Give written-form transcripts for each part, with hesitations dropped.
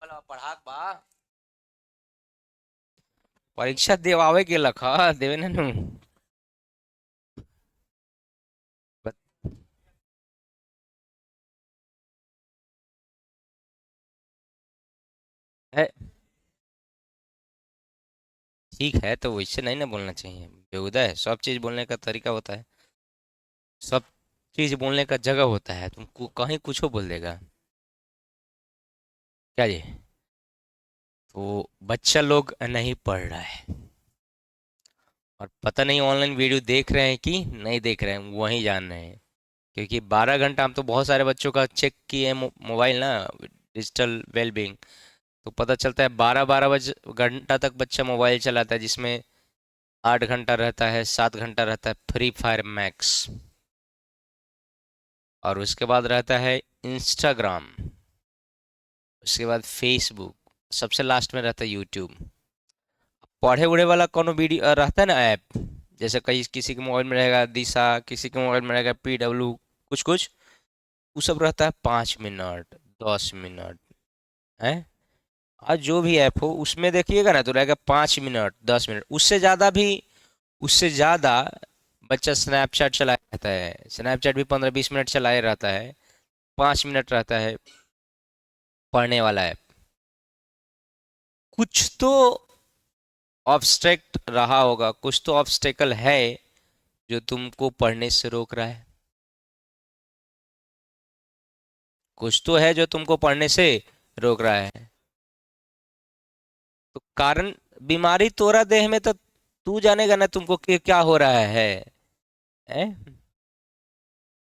पढ़ाक बा परीक्षा देवावे के लखा देवे नु बत- है। ठीक है तो वैसे नहीं ना बोलना चाहिए बेहुदा है। सब चीज बोलने का तरीका होता है। सब चीज बोलने का जगह होता है। तुमको कहीं कुछ बोल देगा क्या जी। तो बच्चा लोग नहीं पढ़ रहा है और पता नहीं ऑनलाइन वीडियो देख रहे हैं कि नहीं देख रहे हैं वही जान रहे हैं। क्योंकि 12 घंटा हम तो बहुत सारे बच्चों का चेक किए हैं मोबाइल ना डिजिटल वेलबींग। तो पता चलता है 12 12 घंटा तक बच्चा मोबाइल चलाता है जिसमें 8 घंटा रहता है 7 घंटा रहता है फ्री फायर मैक्स। और उसके बाद रहता है इंस्टाग्राम। उसके बाद फेसबुक। सबसे लास्ट में रहता है यूट्यूब। पढ़े उढ़े वाला कोनो वीडियो रहता है ना ऐप। जैसे कई किसी के मोबाइल में रहेगा दिशा किसी के मोबाइल में रहेगा PW कुछ कुछ। वो सब रहता है 5 मिनट 10 मिनट है। आज जो भी ऐप हो उसमें देखिएगा ना तो रहेगा 5 मिनट 10 मिनट उससे ज़्यादा बच्चा स्नैपचैट चलाए रहता है। स्नैपचैट भी 15 20 मिनट चलाए रहता है। 5 मिनट रहता है पढ़ने वाला ऐप। कुछ तो ऑब्स्ट्रैक्ट रहा होगा कुछ तो ऑब्स्टेकल है जो तुमको पढ़ने से रोक रहा है। कुछ तो है जो तुमको पढ़ने से रोक रहा है। तो कारण बीमारी तोरा देह में तो तू जानेगा ना तुमको क्या हो रहा है?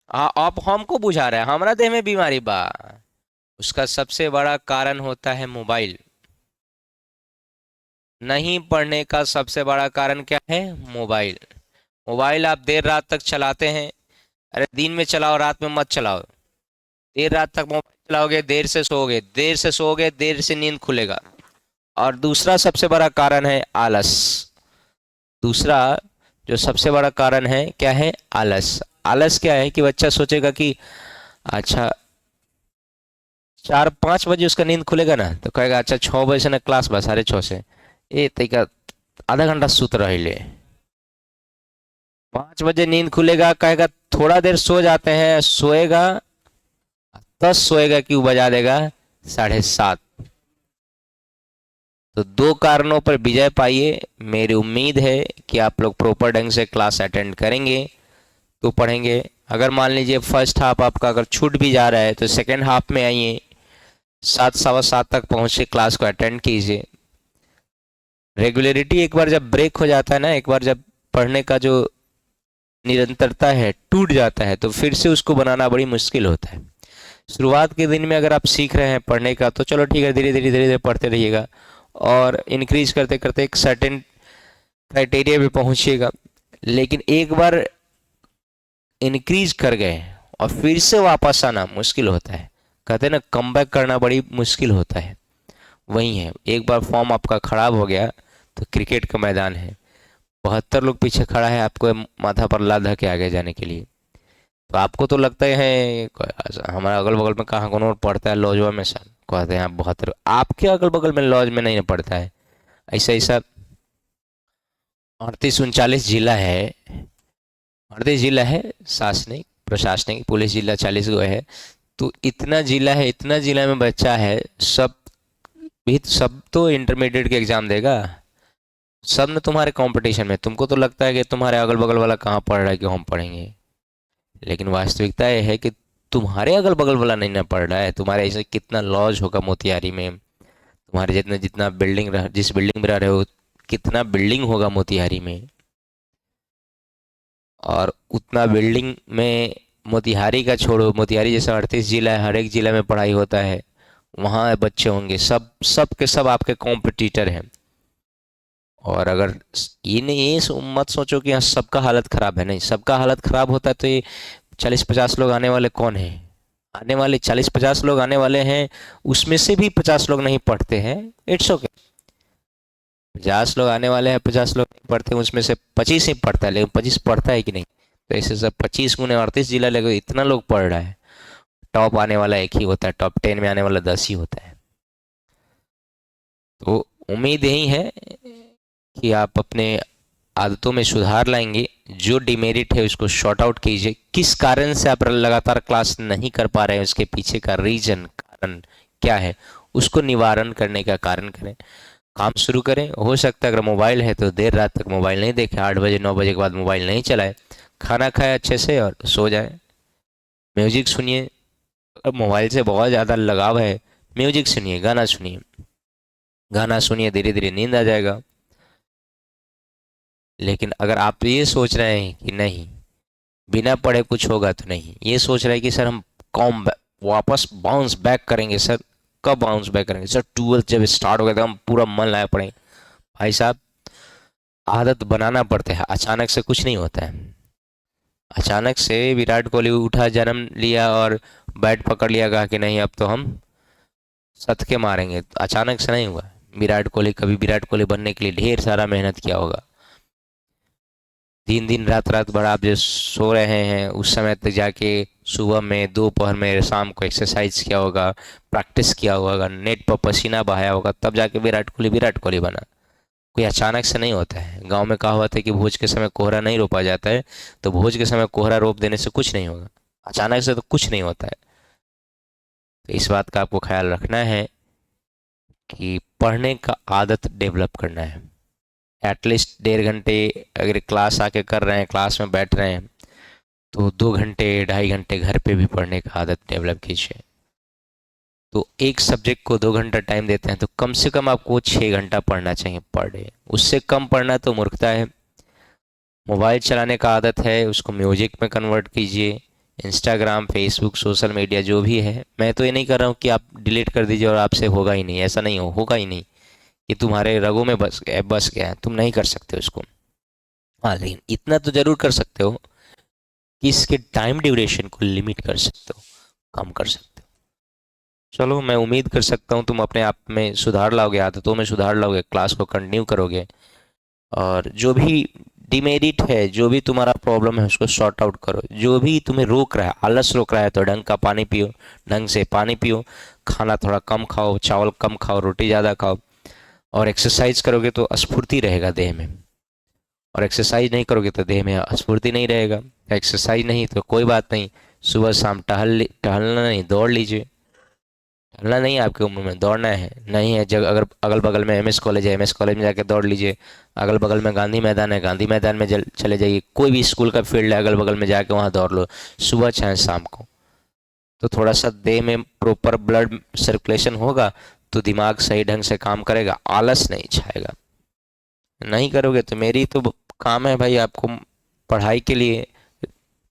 हाँ आप हमको बुझा रहे हैं हमारा देह में बीमारी बा। उसका सबसे बड़ा कारण होता है मोबाइल। नहीं पढ़ने का सबसे बड़ा कारण क्या है? मोबाइल। मोबाइल आप देर रात तक चलाते हैं। अरे दिन में चलाओ रात में मत चलाओ। देर रात तक मोबाइल चलाओगे देर से सोओगे देर से नींद खुलेगा। और दूसरा सबसे बड़ा कारण है आलस। दूसरा जो सबसे बड़ा कारण है क्या है? आलस। आलस क्या है कि बच्चा सोचेगा कि अच्छा 4 5 बजे उसका नींद खुलेगा ना तो कहेगा अच्छा 6 बजे से ना क्लास बा 6:30 से ए तरीका आधा घंटा सुत रही ले। 5 बजे नींद खुलेगा कहेगा थोड़ा देर सो जाते हैं सोएगा 10 सोएगा कि वो बजा देगा 7:30। तो दो कारणों पर विजय पाइए। मेरी उम्मीद है कि आप लोग प्रॉपर ढंग से क्लास अटेंड करेंगे तो पढ़ेंगे। अगर मान लीजिए फर्स्ट हाफ आपका अगर छूट भी जा रहा है तो सेकेंड हाफ में आइए 7 7:15 तक पहुंचे क्लास को अटेंड कीजिए। रेगुलरिटी एक बार जब ब्रेक हो जाता है ना एक बार जब पढ़ने का जो निरंतरता है टूट जाता है तो फिर से उसको बनाना बड़ी मुश्किल होता है। शुरुआत के दिन में अगर आप सीख रहे हैं पढ़ने का तो चलो ठीक है धीरे धीरे पढ़ते रहिएगा। और इंक्रीज करते करते एक सर्टेन क्राइटेरिया पे पहुंचिएगा। लेकिन एक बार इंक्रीज कर गए और फिर से वापस आना मुश्किल होता है। कहते हैं ना कम बैक करना बड़ी मुश्किल होता है। वही है एक बार फॉर्म आपका खराब हो गया तो क्रिकेट का मैदान है। 72 लोग पीछे खड़ा है आपको माथा पर लाद के आगे जाने के लिए। तो आपको तो लगता है हमारा अगल बगल में कहाँ कौन और पढ़ता है लॉजवा में सर कहते हैं आप 72 आपके अगल बगल में लॉज में नहीं पढ़ता है। ऐसा ऐसा 38 39 जिला है। 38 जिला है शासनिक प्रशासनिक पुलिस जिला 40 गो है। तो इतना जिला में बच्चा है सब तो इंटरमीडिएट के एग्जाम देगा। सब ने तुम्हारे कंपटीशन में तुमको तो लगता है कि तुम्हारे अगल बगल वाला कहाँ पढ़ रहा है कि हम पढ़ेंगे। लेकिन वास्तविकता यह है कि तुम्हारे अगल बगल वाला नहीं ना पढ़ रहा है। तुम्हारे ऐसे कितना लॉज होगा मोतिहारी में। तुम्हारे जितना जितना बिल्डिंग रह जिस बिल्डिंग में रह रहे हो कितना बिल्डिंग होगा मोतिहारी में। और उतना बिल्डिंग में मोतिहारी का छोड़ो मोतिहारी जैसा 38 जिला है हर एक जिला में पढ़ाई होता है। वहाँ बच्चे होंगे सब के सब आपके कॉम्पिटिटर हैं। और अगर ये नहीं मत सोचो कि यहाँ सबका हालत खराब है। नहीं सबका हालत खराब होता है तो ये 40 50 लोग आने वाले कौन है? आने वाले 40 50 लोग आने वाले हैं। उसमें से भी 50 लोग नहीं पढ़ते हैं। It's okay. 50 लोग आने वाले हैं 50 लोग नहीं पढ़ते उसमें से 25 ही पढ़ता है। लेकिन 25 पढ़ता है कि नहीं? तो ऐसे सब 25 × 38 जिला लगे इतना लोग पढ़ रहा है। टॉप आने वाला एक ही होता है टॉप 10 में आने वाला 10 ही होता है। तो उम्मीद यही है कि आप अपने आदतों में सुधार लाएंगे। जो डिमेरिट है उसको शॉर्ट आउट कीजिए। किस कारण से आप लगातार क्लास नहीं कर पा रहे हैं, उसके पीछे का रीजन, कारण क्या है, उसको निवारण करने का कारण करें। काम शुरू करें। हो सकता है अगर मोबाइल है तो देर रात तक मोबाइल नहीं देखें, 8 बजे 9 बजे के बाद मोबाइल नहीं चलाए, खाना खाए अच्छे से और सो जाए। म्यूजिक सुनिए। अब मोबाइल से बहुत ज़्यादा लगाव है, म्यूजिक सुनिए, गाना सुनिए। गाना सुनिए, धीरे धीरे नींद आ जाएगा। लेकिन अगर आप ये सोच रहे हैं कि नहीं, बिना पढ़े कुछ होगा, तो नहीं, ये सोच रहे हैं कि सर हम कॉम वापस बाउंस बैक करेंगे सर, कब बाउंस बैक करेंगे सर, 12th जब स्टार्ट हो गया था हम पूरा मन लाया पढ़ेंगे। भाई साहब, आदत बनाना पड़ता है, अचानक से कुछ नहीं होता है। अचानक से विराट कोहली उठा, जन्म लिया और बैट पकड़ लिया, कहा कि नहीं अब तो हम शतके मारेंगे, तो अचानक से नहीं हुआ। विराट कोहली कभी विराट कोहली बनने के लिए ढेर सारा मेहनत किया होगा। दिन दिन रात रात भर आप जो सो रहे हैं उस समय तक जाके सुबह में, दोपहर में, शाम को एक्सरसाइज किया होगा, प्रैक्टिस किया होगा, नेट पर पसीना बहाया होगा, तब जाके विराट कोहली बना। कोई अचानक से नहीं होता है। गांव में कहा हुआ था कि भोज के समय कोहरा नहीं रोपा जाता है, तो भोज के समय कोहरा रोप देने से कुछ नहीं होगा। अचानक से तो कुछ नहीं होता है। तो इस बात का आपको ख्याल रखना है कि पढ़ने का आदत डेवलप करना है। एटलीस्ट 1.5 घंटे अगर क्लास आके कर रहे हैं, क्लास में बैठ रहे हैं, तो 2 घंटे 2.5 घंटे घर पे भी पढ़ने का आदत डेवलप कीजिए। तो एक सब्जेक्ट को 2 घंटा टाइम देते हैं तो कम से कम आपको 6 घंटा पढ़ना चाहिए पर डे। उससे कम पढ़ना तो मूर्खता है। मोबाइल चलाने का आदत है, उसको म्यूजिक में कन्वर्ट कीजिए। इंस्टाग्राम, फेसबुक, सोशल मीडिया जो भी है, मैं तो ये नहीं कर रहा हूँ कि आप डिलीट कर दीजिए और आपसे होगा ही नहीं, ऐसा नहीं होगा ही नहीं। ये तुम्हारे रगों में बस गया है, तुम नहीं कर सकते उसको। हाँ, लेकिन इतना तो जरूर कर सकते हो कि इसके टाइम ड्यूरेशन को लिमिट कर सकते हो, कम कर सकते हो। चलो, मैं उम्मीद कर सकता हूँ तुम अपने आप में सुधार लाओगे, आदतों में सुधार लाओगे, क्लास को कंटिन्यू करोगे, और जो भी डिमेरिट है, जो भी तुम्हारा प्रॉब्लम है उसको सॉर्ट आउट करो। जो भी तुम्हें रोक रहा है, आलस रोक रहा है, तो ढंग का पानी पियो, ढंग से पानी पियो। खाना थोड़ा कम खाओ, चावल कम खाओ, रोटी ज़्यादा खाओ। और एक्सरसाइज करोगे तो स्फूर्ति रहेगा देह में, और एक्सरसाइज नहीं करोगे तो देह में स्फूर्ति नहीं रहेगा। एक्सरसाइज नहीं तो कोई बात नहीं, सुबह शाम टहलना नहीं, दौड़ लीजिए। टहलना नहीं है आपकी उम्र में, दौड़ना है। नहीं है जगह, अगर अगल बगल में एमएस कॉलेज है, एमएस कॉलेज में जाके दौड़ लीजिए। अगल बगल में गांधी मैदान है, गांधी मैदान में चले जाइए। कोई भी स्कूल का फील्ड है अगल बगल में, जाके वहाँ दौड़ लो, सुबह चाहे शाम को। तो थोड़ा सा देह में प्रॉपर ब्लड सर्कुलेशन होगा, तो दिमाग सही ढंग से काम करेगा, आलस नहीं छाएगा। नहीं करोगे तो मेरी तो काम है भाई आपको पढ़ाई के लिए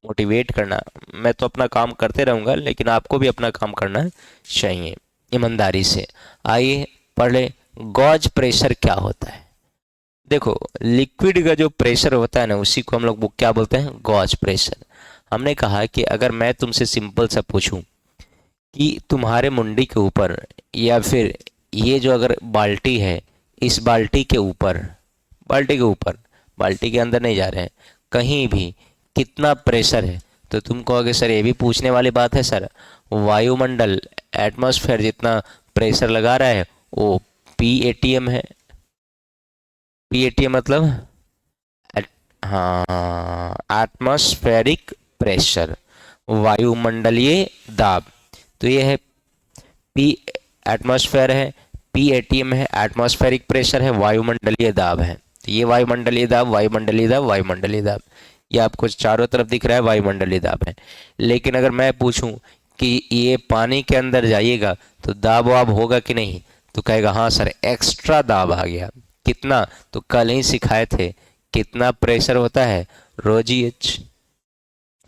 मोटिवेट करना। मैं तो अपना काम करते रहूँगा, लेकिन आपको भी अपना काम करना चाहिए ईमानदारी से। आइए पढ़ ले, गॉज प्रेशर क्या होता है। देखो, लिक्विड का जो प्रेशर होता है ना, उसी को हम लोग वो क्या बोलते हैं, गॉज प्रेशर। हमने कहा कि अगर मैं तुमसे सिंपल सा पूछूं कि तुम्हारे मुंडी के ऊपर, या फिर ये जो अगर बाल्टी है, इस बाल्टी के ऊपर, बाल्टी के अंदर नहीं जा रहे हैं, कहीं भी कितना प्रेशर है, तो तुम कहोगे सर ये भी पूछने वाली बात है सर, वायुमंडल, एटमॉस्फेयर जितना प्रेशर लगा रहा है वो PATM है। PATM मतलब हाँ, एटमॉस्फेरिक प्रेशर, वायुमंडलीय दाब। तो ये है पी, एटमॉस्फेयर है, PATM है, एटमॉस्फेरिक प्रेशर है, वायुमंडलीय दाब है। तो ये वायुमंडलीय दाब, वायुमंडलीय दाब, वायुमंडलीय दाब, ये आपको चारों तरफ दिख रहा है, वायुमंडलीय दाब है। लेकिन अगर मैं पूछूं कि ये पानी के अंदर जाइएगा तो दाब वाब होगा कि नहीं, तो कहेगा हाँ सर, एक्स्ट्रा दाब आ गया। कितना, तो कल ही सिखाए थे कितना प्रेशर होता है, रोजी एच।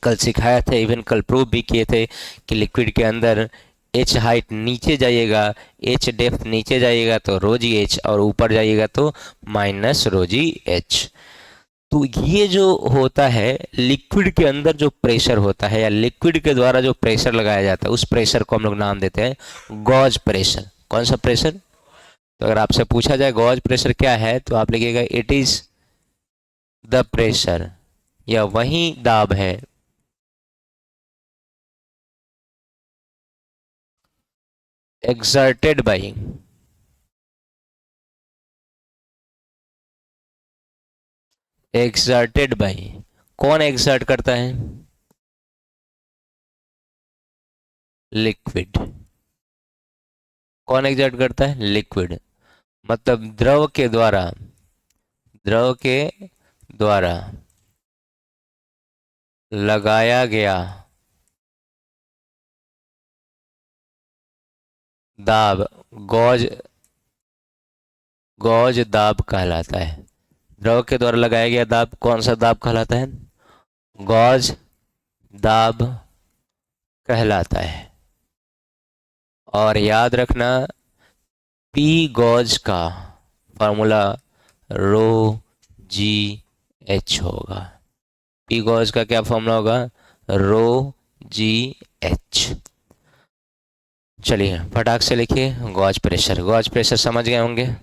कल सिखाया था, इवन कल प्रूव भी किए थे कि लिक्विड के अंदर एच हाइट नीचे जाइएगा, एच डेप्थ नीचे जाइएगा तो रोजी एच, और ऊपर जाइएगा तो माइनस रोजी एच। तो ये जो होता है लिक्विड के अंदर जो प्रेशर होता है, या लिक्विड के द्वारा जो प्रेशर लगाया जाता है, उस प्रेशर को हम लोग नाम देते हैं गॉज प्रेशर। कौन सा प्रेशर? तो अगर आपसे पूछा जाए गॉज प्रेशर क्या है, तो आप लिखिएगा इट इज द प्रेशर, या वही दाब है exerted by एक्सर्टेड बाई, कौन एक्सर्ट करता है? लिक्विड। कौन एक्सर्ट करता है? लिक्विड। मतलब द्रव के द्वारा, द्रव के द्वारा लगाया गया दाब गॉज, गॉज दाब कहलाता है। द्रव के द्वारा लगाया गया दाब कौन सा दाब कहलाता है? गॉज दाब कहलाता है। और याद रखना, पी गॉज का फॉर्मूला रो जी एच होगा। पी गॉज का क्या फॉर्मूला होगा? रो जी एच। चलिए फटाक से लिखिए गॉज प्रेशर। गॉज प्रेशर समझ गए होंगे।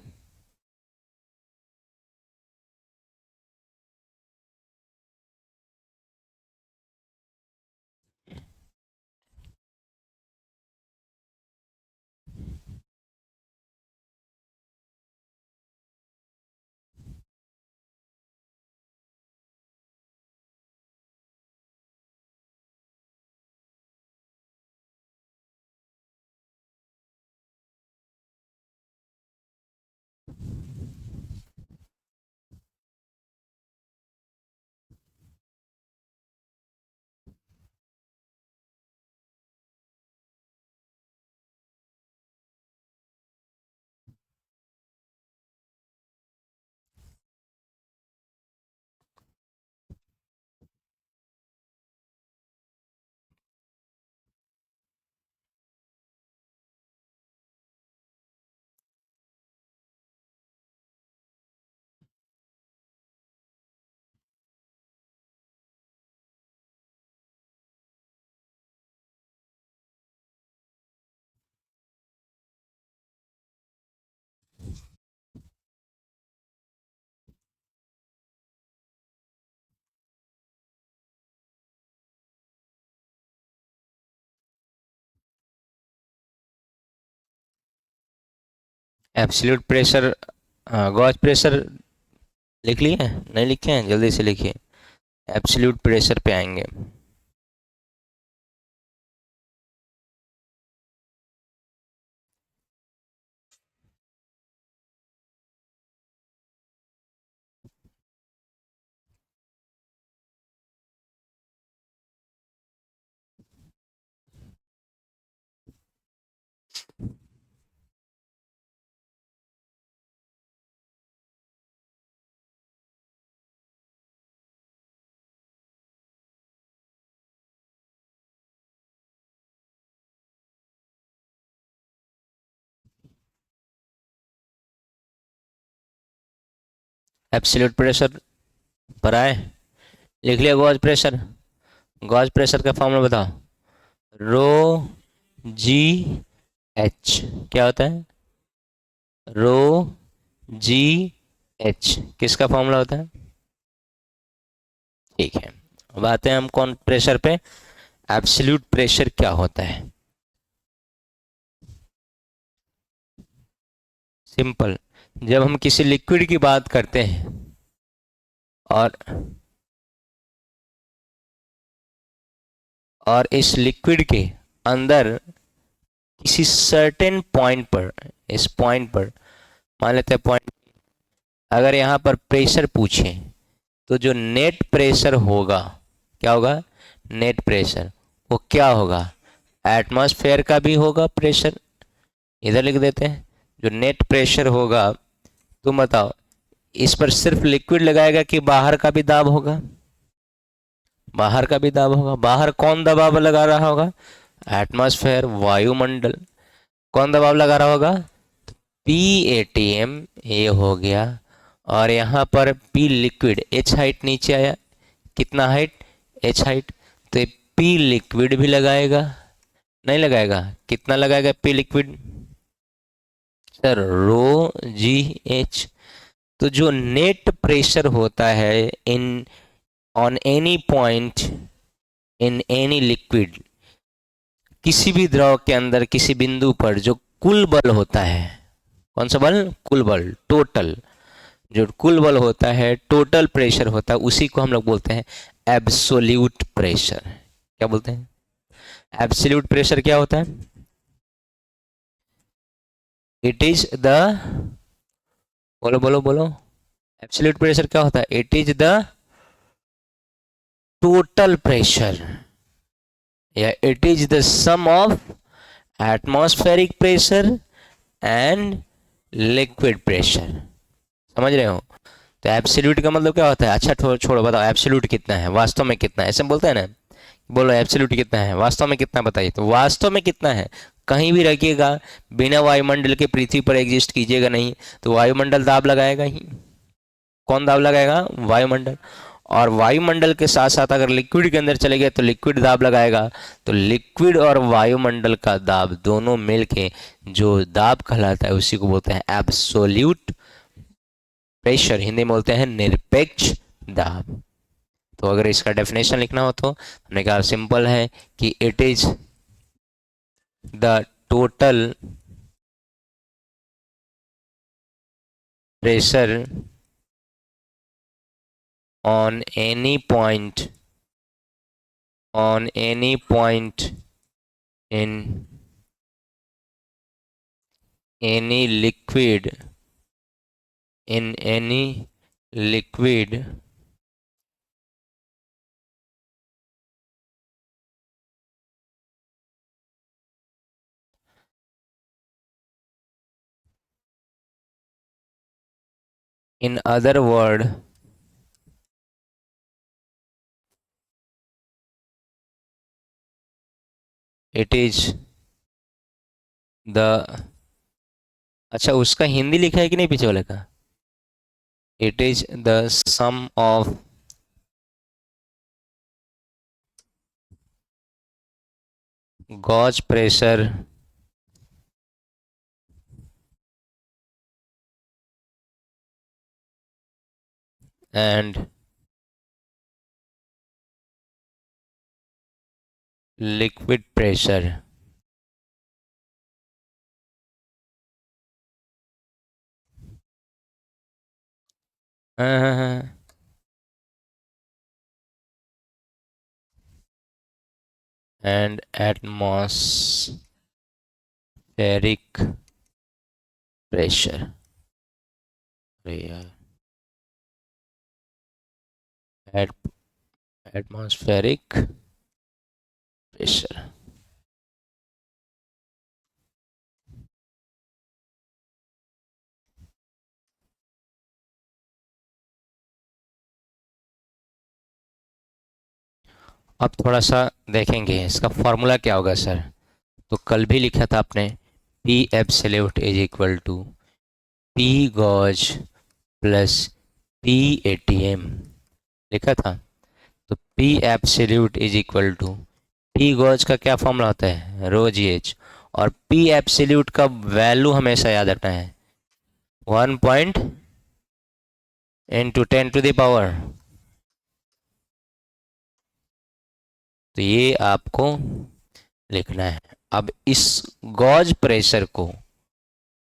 एब्सोल्यूट प्रेशर, गॉज प्रेशर लिख लिए? नहीं लिखे हैं? जल्दी से लिखिए। एब्सोल्यूट प्रेशर पे आएंगे। एब्सोल्यूट प्रेशर पर आए, लिख लिया गॉज प्रेशर। गॉज प्रेशर का फॉर्मूला बताओ। रो जी एच क्या होता है? रो जी एच किसका फॉर्मूला होता है? ठीक है, अब आते हैं हम कौन प्रेशर पे। एब्सोल्यूट प्रेशर क्या होता है? सिंपल, जब हम किसी लिक्विड की बात करते हैं और इस लिक्विड के अंदर किसी सर्टेन पॉइंट पर, इस पॉइंट पर मान लेते हैं पॉइंट, अगर यहाँ पर प्रेशर पूछे तो जो नेट प्रेशर होगा क्या होगा? नेट प्रेशर वो क्या होगा? एटमॉस्फेयर का भी होगा प्रेशर, इधर लिख देते हैं। जो नेट प्रेशर होगा, तुम बताओ इस पर सिर्फ लिक्विड लगाएगा कि बाहर का भी दाब होगा? बाहर का भी दाब होगा। बाहर कौन दबाव लगा रहा होगा? एटमॉस्फेयर, वायुमंडल। कौन दबाव लगा रहा होगा? पी ए टी एम, ये हो गया। और यहाँ पर पी लिक्विड, एच हाइट नीचे आया, कितना हाइट? H height. तो ये पी लिक्विड भी लगाएगा, नहीं लगाएगा? कितना लगाएगा पी लिक्विड? सर रो जी एच। तो जो नेट प्रेशर होता है in on any point in any liquid, किसी भी द्रव के अंदर किसी बिंदु पर जो कुल बल होता है, कौन सा बल? कुल बल, टोटल। जो कुल बल होता है, टोटल प्रेशर होता है, उसी को हम लोग बोलते हैं एब्सोल्यूट प्रेशर। क्या बोलते हैं? एब्सोल्यूट प्रेशर क्या होता है? इट इज द, बोलो बोलो बोलो, एब्सोल्यूट प्रेशर क्या होता है? It is the total pressure, या it is the sum of atmospheric pressure and liquid pressure. समझ रहे हो? तो एब्सोल्यूट का मतलब क्या होता है? अच्छा छोड़ो, बताओ एब्सोल्यूट कितना है, वास्तव में कितना है, ऐसे बोलते हैं ना। बोलो एब्सोल्यूट कितना है, वास्तव में कितना, बताइए। तो वास्तव में कितना है, कहीं भी रखिएगा, बिना वायुमंडल के पृथ्वी पर एग्जिस्ट कीजिएगा नहीं, तो वायुमंडल दाब लगाएगा ही। कौन दाब लगाएगा? वायुमंडल। और वायुमंडल के साथ साथ अगर लिक्विड के अंदर चले गए तो लिक्विड दाब लगाएगा। तो लिक्विड और वायुमंडल का दाब दोनों मिलके जो दाब कहलाता है उसी को बोलते हैं एब्सोल्यूट प्रेशर, हिंदी में बोलते हैं निरपेक्ष दाब। तो अगर इसका डेफिनेशन लिखना हो तो हमने कहा सिंपल है कि it is the total pressure on any point, on any point in any liquid, in any liquid in other word, it is the, अच्छा उसका हिंदी लिखा है कि नहीं पीछे वाले का? It is the sum of gauge pressure and liquid pressure. हाँ हाँ हाँ, एंड एटमॉस्फेरिक प्रेशर। अरे यार, एटमॉस्फेरिक प्रेशर। अब थोड़ा सा देखेंगे इसका फॉर्मूला क्या होगा सर। तो कल भी लिखा था आपने, P absolute is equal to P gauge plus P ATM, लिखा था। तो P absolute is equal to P gauge का क्या फॉर्मूला होता है? Rho G H. और पी एब्सोल्यूट का वैल्यू हमेशा याद रखना है, 1 इंटू 10⁻। तो ये आपको लिखना है। अब इस गॉज प्रेशर को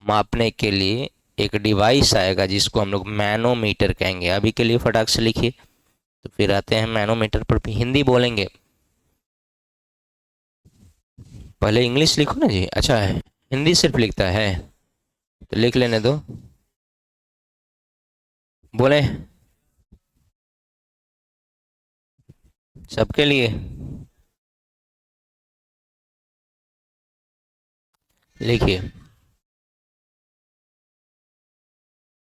मापने के लिए एक डिवाइस आएगा जिसको हम लोग मैनोमीटर कहेंगे। अभी के लिए फटाक से लिखिए, तो फिर आते हैं मैनोमीटर पर। भी हिंदी बोलेंगे, पहले इंग्लिश लिखो ना जी। अच्छा है, हिंदी सिर्फ लिखता है तो लिख लेने दो। बोले सबके लिए, लिखिए।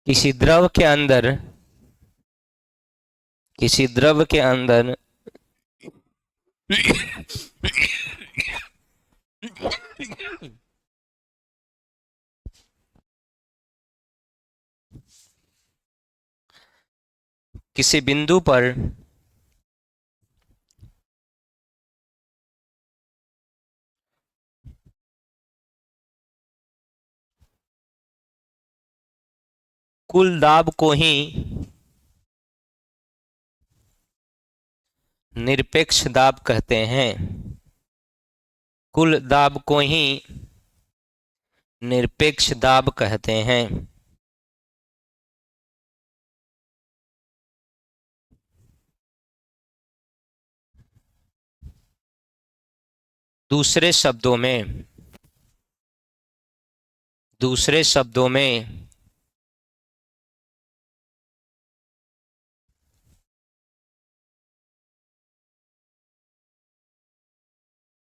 किसी द्रव के अंदर, किसी द्रव के अंदर किसी बिंदु पर कुल दाब को ही निरपेक्ष दाब कहते हैं। कुल दाब को ही निरपेक्ष दाब कहते हैं। दूसरे शब्दों में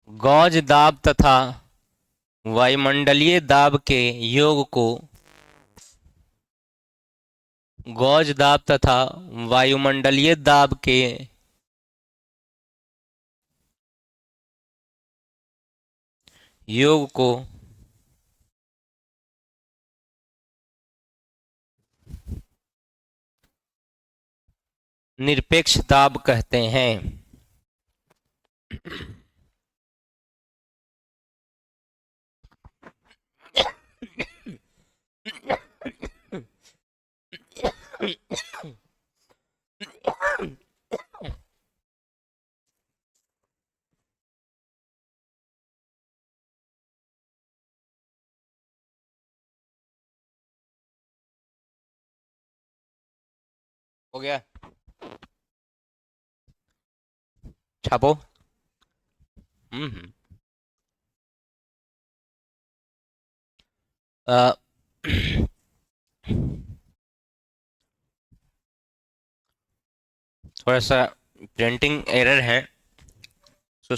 गौज दाब तथा वायुमंडलीय दाब के योग को गौज दाब तथा वायुमंडलीय दाब के योग को निरपेक्ष दाब कहते हैं। हो गया, छापो। हम्म। अ, थोड़ा सा प्रिंटिंग एरर है, सो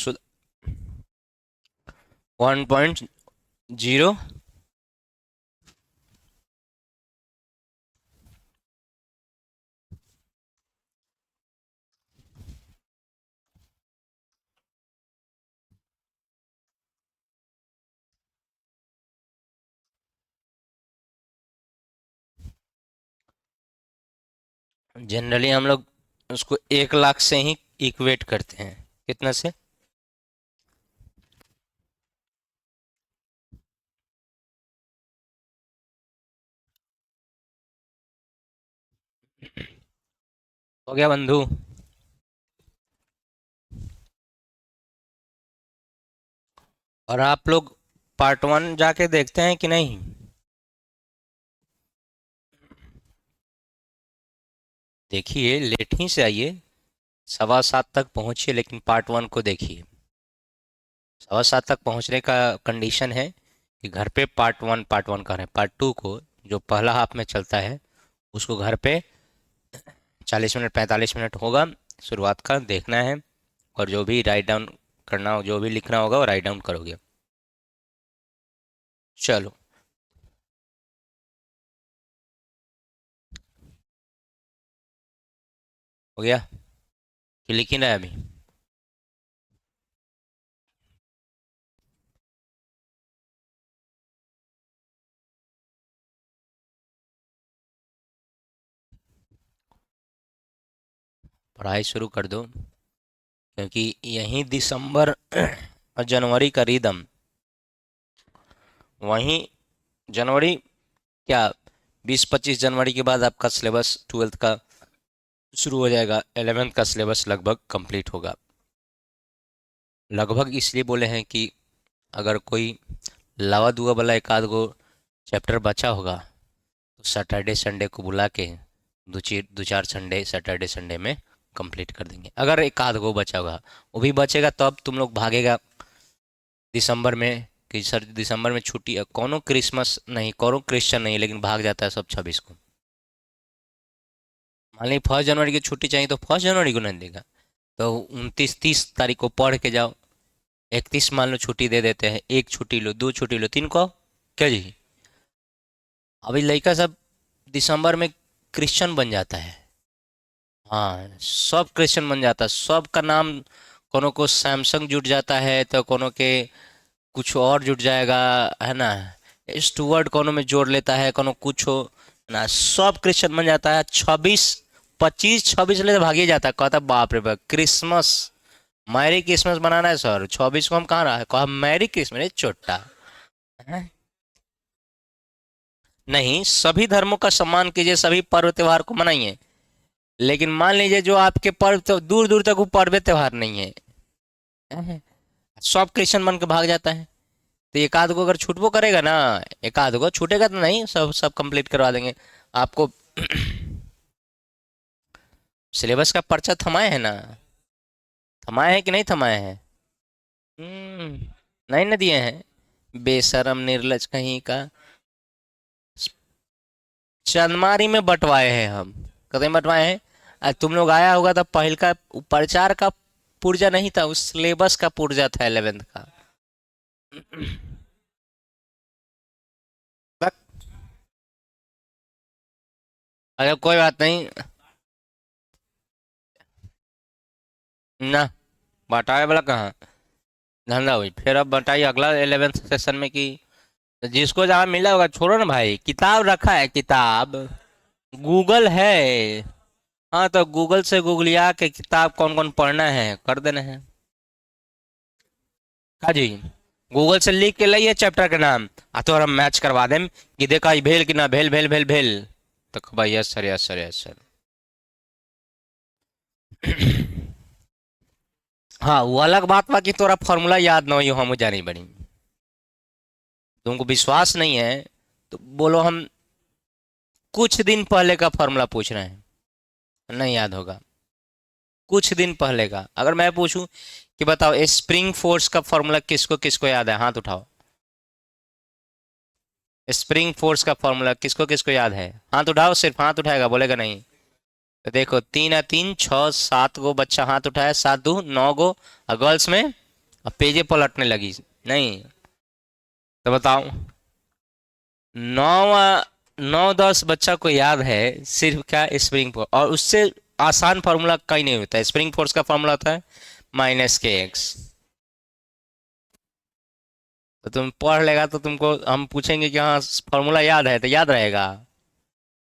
1.0। जनरली हम लोग उसको 1 लाख से ही इक्वेट करते हैं। कितना से? हो गया बंधु। और आप लोग पार्ट 1 जाके देखते हैं कि नहीं? देखिए, लेट ही से आइए, 7:15 तक पहुंचिए, लेकिन पार्ट 1 को देखिए। 7:15 तक पहुंचने का कंडीशन है कि घर पे पार्ट 1 कर रहे हैं। पार्ट 2 को, जो पहला हाफ में चलता है, उसको घर पे 40 मिनट 45 मिनट होगा शुरुआत का, देखना है। और जो भी राइट डाउन करना हो, जो भी लिखना होगा वो राइट डाउन करोगे। चलो। हो गया कि लिख ही रहा है अभी? पढ़ाई शुरू कर दो, क्योंकि यही दिसंबर और जनवरी का रिदम, वहीं जनवरी क्या, 20-25 जनवरी के बाद आपका सिलेबस 12th का शुरू हो जाएगा। 11th का सिलेबस लगभग कंप्लीट होगा। लगभग इसलिए बोले हैं कि अगर कोई लावा दुआ वाला एक आध गो चैप्टर बचा होगा, तो सैटरडे संडे को बुला के दो चार संडे, सैटरडे संडे में कंप्लीट कर देंगे। अगर एक आध गो बचा होगा, वो भी बचेगा तो अब तुम लोग भागेगा दिसंबर में कि सर दिसंबर में छुट्टी है। कौनो क्रिसमस नहीं, कौनो क्रिश्चियन नहीं, लेकिन भाग जाता है सब 26 को। मान ली 1 जनवरी की छुट्टी चाहिए तो 1 जनवरी को नहीं देगा, तो 29-30 तारीख को पढ़ के जाओ। 31 मान लो छुट्टी दे देते हैं, एक छुट्टी लो, दो छुट्टी लो, तीन को आओ। क्या जी? अभी लड़का सब दिसंबर में क्रिश्चियन बन जाता है। हाँ, सब क्रिश्चियन बन जाता है, सब का नाम, कोनो को सैमसंग जुट जाता है तो कोनो के कुछ और जुट जाएगा, है ना। स्टुअर्ट कोनो में जोड़ लेता है, कोनो कुछ हो ना, सब क्रिश्चियन बन जाता है। 26 25 26 ले तो भाग ही जाता है, कहता बाप रे बाप क्रिसमस, मैरी क्रिसमस मनाना है सर, 26 को हम कहाँ रहा है, कहा मैरी क्रिसमस, ये चोट्टा है। नहीं, सभी धर्मों का सम्मान कीजिए, सभी पर्व त्योहार को मनाइए, लेकिन मान लीजिए जो आपके पर्व तो दूर दूर तक वो पर्व त्योहार नहीं है, सब क्रिश्चियन बन के भाग जाता है। तो एक आध को अगर छूटबो करेगा ना, एक आध को छूटेगा तो नहीं, सब सब कंप्लीट करवा देंगे आपको। सिलेबस का पर्चा थमाए है ना? थमाए है कि नहीं थमाए हैं? नहीं ना दिए हैं, बेशरम निर्लज कहीं का। चंदमारी में बंटवाए हैं हम। कदम बंटवाए हैं। तुम लोग आया होगा तब पहल का प्रचार का पुर्जा नहीं था, उस सिलेबस का पुर्जा था 11th का। बक, अरे कोई बात नहीं ना, बटाए वाला कहाँ धंधा हुई। फिर अब बताइए अगला 11th सेशन में कि जिसको जहाँ मिला होगा, छोड़ो ना भाई, किताब रखा है किताब, गूगल है। हाँ तो गूगल से गूगलिया के किताब कौन कौन पढ़ना है कर देना है। हाँ जी, गूगल से लिख के लाइए चैप्टर के नाम, आ तो हम मैच करवा देम कि देखा ई भेल कि ना भेल भेल भेल भेल। तो भाई yes sir yes sir yes sir. हाँ वो अलग बात बा कि तोरा फॉर्मूला याद ना हो, हम जानी बड़ी। तुमको विश्वास नहीं है तो बोलो, हम कुछ दिन पहले का फॉर्मूला पूछ रहे हैं, नहीं याद होगा। कुछ दिन पहले का अगर मैं पूछूं कि बताओ स्प्रिंग फोर्स का फॉर्मूला किसको किसको याद है, हाथ उठाओ। स्प्रिंग फोर्स का फॉर्मूला किसको किसको याद है, हाथ उठाओ, सिर्फ हाथ उठाएगा, बोलेगा नहीं। तो देखो 3 या 3 6 7 गो बच्चा हाथ उठाया, 7 2 9 गो, और गर्ल्स में अब पेजे पलटने लगी। नहीं तो बताओ, 9 9 10 बच्चा को याद है सिर्फ क्या, स्प्रिंग फोर्स, और उससे आसान फार्मूला कहीं नहीं होता है। स्प्रिंग फोर्स का फार्मूला होता है -kx। तो तुम पढ़ लेगा तो तुमको हम पूछेंगे कि हाँ फार्मूला याद है, तो याद रहेगा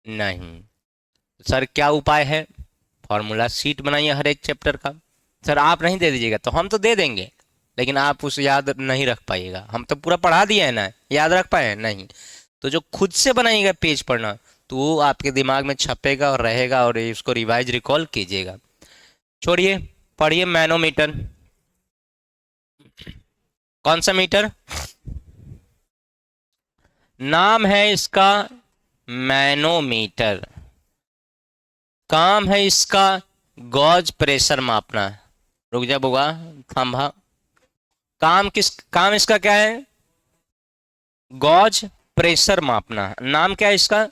नहीं। सर क्या उपाय है, फार्मूला शीट बनाइए हर एक चैप्टर का। सर आप नहीं दे दीजिएगा तो हम तो दे देंगे, लेकिन आप उसे याद नहीं रख पाइएगा। हम तो पूरा पढ़ा दिए है ना, याद रख पाए नहीं। तो जो खुद से बनाइएगा पेज पढ़ना, तो वो आपके दिमाग में छपेगा और रहेगा, और उसको रिवाइज रिकॉल कीजिएगा। छोड़िए, पढ़िए मैनोमीटर। कौन सा मीटर, नाम है इसका मैनोमीटर, काम है इसका गॉज प्रेशर मापना। रुक जा बुआ, खंभा, काम इसका क्या है, गॉज प्रेशर मापना, नाम क्या है इसका।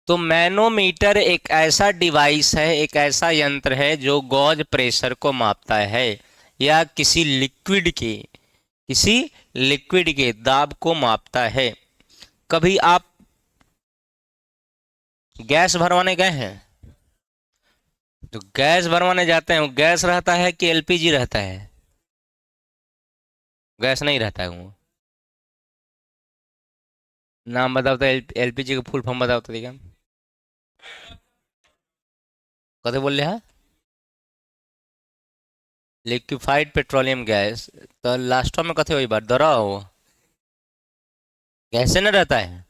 तो मैनोमीटर एक ऐसा डिवाइस है, एक ऐसा यंत्र है जो गॉज प्रेशर को मापता है, या किसी लिक्विड के दाब को मापता है। कभी आप गैस भरवाने गए हैं, तो गैस भरवाने जाते हैं, वो गैस रहता है कि एलपीजी रहता है, गैस नहीं रहता है वो। नाम बताओ तो, एलपीजी का फुल फॉर्म बताओ तो देखा। कथे बोल रहे हैं, लिक्विफाइड पेट्रोलियम गैस। तो लास्ट में कथे वही बात दरा हो, गैस न रहता है,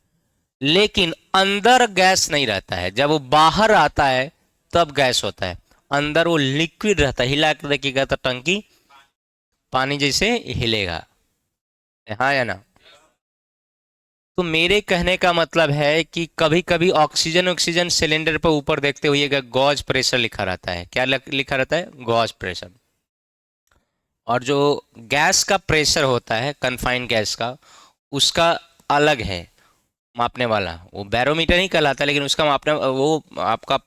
लेकिन अंदर गैस नहीं रहता है। जब वो बाहर आता है तब गैस होता है, अंदर वो लिक्विड रहता है। हिला के देखिएगा तो टंकी पानी जैसे हिलेगा, हाँ या ना। तो मेरे कहने का मतलब है कि कभी कभी ऑक्सीजन ऑक्सीजन सिलेंडर पर ऊपर देखते हुए गॉज प्रेशर लिखा रहता है। क्या लिखा रहता है, गॉज प्रेशर। और जो गैस का प्रेशर होता है कन्फाइंड गैस का, उसका अलग है मापने वाला, वो बैरोमीटर ही कहलाता है, लेकिन उसका मापने वो आपका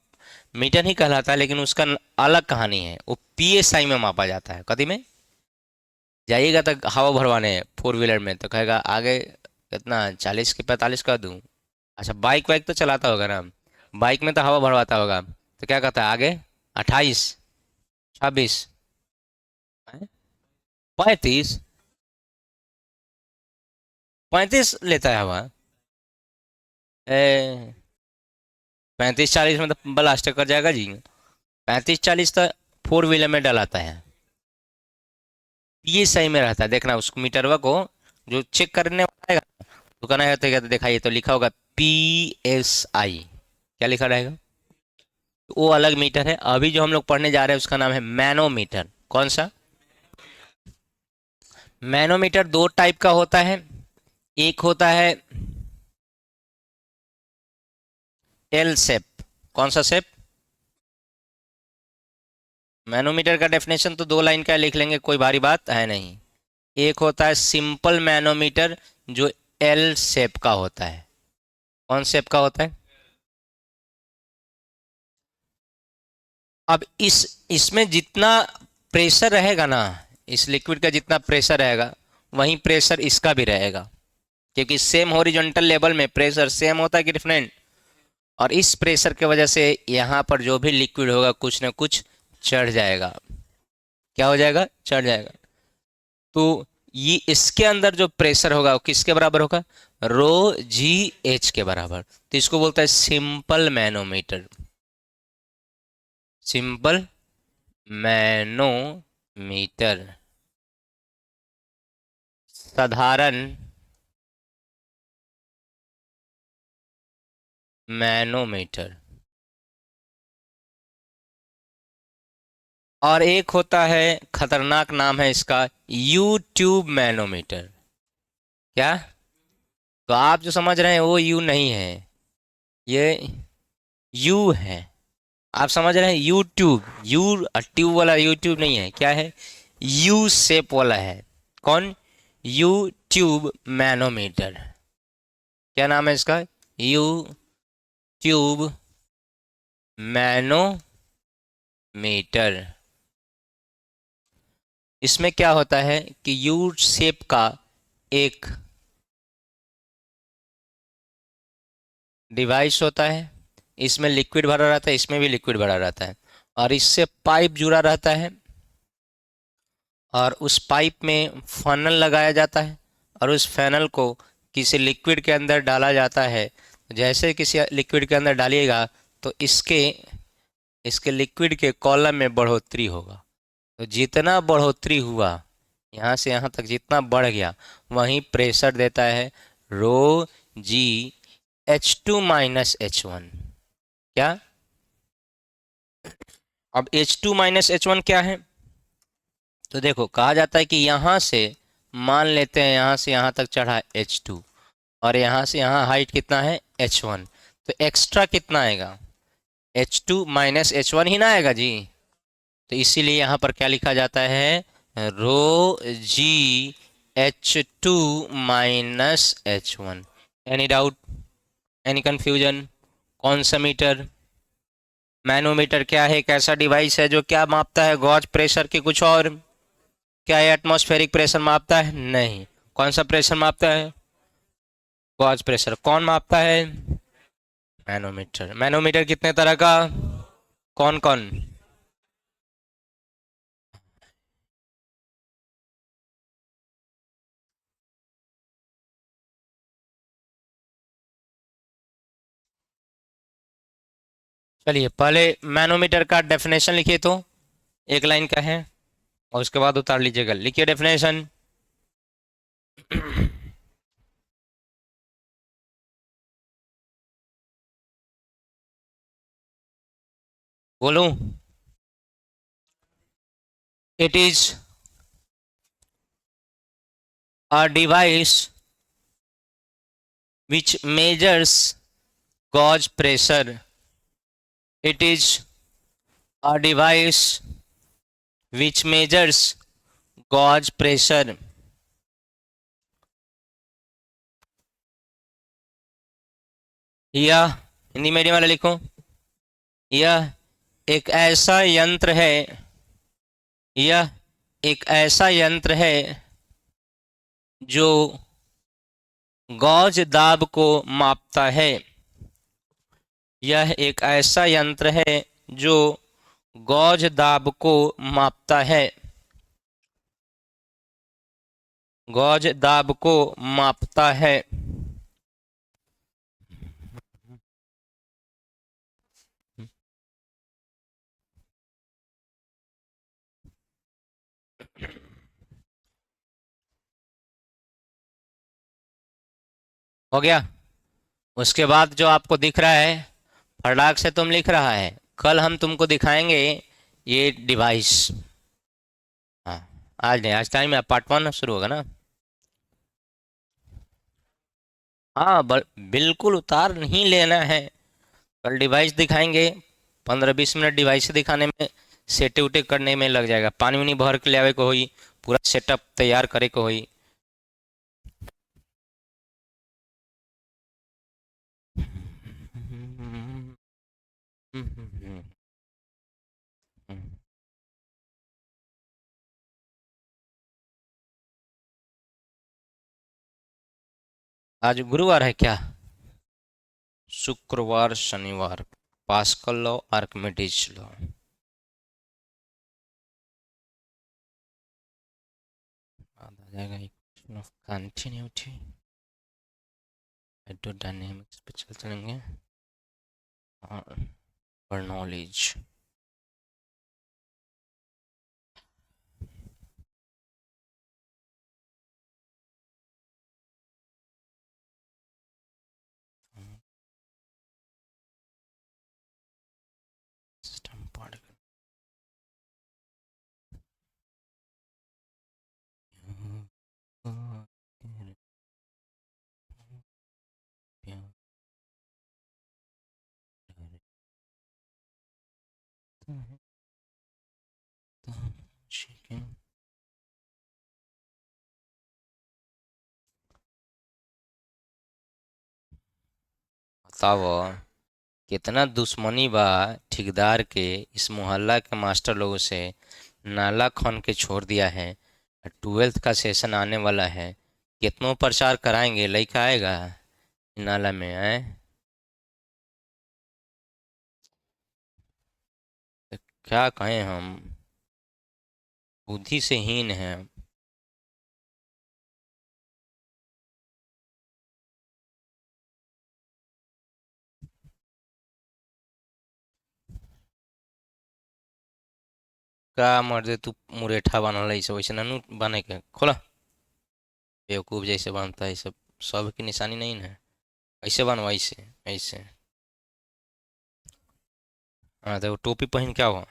मीटर ही कहलाता है, लेकिन उसका अलग कहानी है। वो पीएसआई में मापा जाता है। कभी में जाइएगा तो हवा भरवाने 4 व्हीलर में, तो कहेगा आगे कितना 40 के 45 का दूं। अच्छा बाइक वाइक तो चलाता होगा ना, बाइक में तो हवा भरवाता होगा, तो क्या कहता है आगे 28 26 35 35 लेता है हवा। ए, 35 40 में तो ब्लास्ट कर जाएगा जी। 35 40 तो 4 व्हीलर में डलाता है, ये सही में रहता है। देखना उस मीटरवा को जो चेक करने वाला आएगा, दुकान आएगा तो दिखाइए, तो लिखा होगा PSI, क्या लिखा रहेगा। तो वो अलग मीटर है। अभी जो हम लोग पढ़ने जा रहे हैं उसका नाम है मैनोमीटर। कौन सा, मैनोमीटर 2 टाइप का होता है। एक होता है एल शेप। कौन सा शेप, मैनोमीटर का डेफिनेशन तो 2 लाइन का लिख लेंगे, कोई भारी बात है नहीं। एक होता है सिंपल मैनोमीटर जो एल शेप का होता है। कौन शेप का होता है? अब इसमें जितना प्रेशर रहेगा ना, इस लिक्विड का जितना प्रेशर रहेगा वही प्रेशर इसका भी रहेगा, क्योंकि सेम हॉरिजॉन्टल लेवल में प्रेशर सेम होता है कि डिफरेंट। और इस प्रेशर की वजह से यहाँ पर जो भी लिक्विड होगा कुछ ना कुछ चढ़ जाएगा। क्या हो जाएगा? चढ़ जाएगा। तो ये इसके अंदर जो प्रेशर होगा वो किसके बराबर होगा? रो जी एच के बराबर। तो इसको बोलता है सिंपल मैनोमीटर। सिंपल मैनोमीटर, साधारण मैनोमीटर। और एक होता है, खतरनाक नाम है इसका, यू ट्यूब मैनोमीटर। क्या? तो आप जो समझ रहे हैं वो यू नहीं है, ये यू है। आप समझ रहे हैं यूट्यूब, यू ट्यूब वाला यूट्यूब नहीं है, क्या है? यू शेप वाला है। कौन? You tube manometer. क्या नाम है इसका? You tube manometer. इसमें क्या होता है कि यू शेप का एक डिवाइस होता है, इसमें लिक्विड भरा रहता है, इसमें भी लिक्विड भरा रहता है, और इससे पाइप जुड़ा रहता है, और उस पाइप में फनल लगाया जाता है, और उस फनल को किसी लिक्विड के अंदर डाला जाता है। जैसे किसी लिक्विड के अंदर डालिएगा तो इसके इसके लिक्विड के कॉलम में बढ़ोतरी होगा। तो जितना बढ़ोतरी हुआ यहाँ से यहाँ तक जितना बढ़ गया वहीं प्रेशर देता है रो जी H2 माइनस H1। क्या? अब H2 माइनस H1 क्या है? तो देखो, कहा जाता है कि यहाँ से मान लेते हैं यहाँ से यहाँ तक चढ़ा H2, और यहाँ से यहाँ हाइट कितना है? H1। तो एक्स्ट्रा कितना आएगा? H2 माइनस H1 ही ना आएगा जी। तो इसीलिए यहाँ पर क्या लिखा जाता है? रो जी H2 minus H1। Any doubt? Any confusion? कौन सा मीटर? मैनोमीटर क्या है? एक ऐसा डिवाइस है जो क्या मापता है? गॉज प्रेशर की कुछ और? क्या ये एटमॉस्फेरिक प्रेशर मापता है? नहीं। कौन सा प्रेशर मापता है? Gauge pressure. कौन मापता है? मैनोमीटर। मैनोमीटर कितने तरह का? कौन कौन? चलिए पहले मैनोमीटर का डेफिनेशन लिखिए, तो 1 लाइन का है, और उसके बाद उतार लीजिएगा। लिखिए डेफिनेशन। बोलूं? It is a device which measures gauge pressure. It is a device which measures gauge pressure. यह हिंदी मीडियम वाला लिखो। यह एक ऐसा यंत्र है, यह एक ऐसा यंत्र है जो गॉज दाब को मापता है। यह एक ऐसा यंत्र है जो गॉज दाब को मापता है। गॉज दाब को मापता है। हो गया? उसके बाद जो आपको दिख रहा है, फटाक से तुम लिख रहा है, कल हम तुमको दिखाएंगे ये डिवाइस। हाँ, आज नहीं, आज टाइम है, पार्ट 1 शुरू होगा ना। हाँ, बिल्कुल उतार नहीं लेना है। कल डिवाइस दिखाएंगे, 15-20 मिनट डिवाइस दिखाने में सेटे उटे करने में लग जाएगा, पानी उनी भर के ले आवे को होई, पूरा सेटअप तैयार करे को होई। आज गुरुवार है क्या? शुक्रवार शनिवार, पास्कल लॉ, आर्किमिडीज लॉ। आ जाएगा इक्वेशन ऑफ कंटिन्यूटी, हाइड्रोडायनेमिक्स पे चल चलेंगे और बर्नौलीज। सिस्टम पार्टिकल, बताओ कितना दुश्मनी बा ठेकेदार के इस मोहल्ला के मास्टर लोगों से। नाला खन के छोड़ दिया है, 12th का सेशन आने वाला है, कितनों प्रचार कराएंगे, लड़का आएगा नाला में आए। क्या कहें हम, बुद्धि से हीन है। का मर्दे तू मुरेठा बनल है, वैसे ननू बने के खोला, बेवकूफ जैसे बनता है सब, सब की निशानी नहीं ना। ऐसे बनवा, ऐसे ऐसे। हाँ तो टोपी पहन क्या हुआ?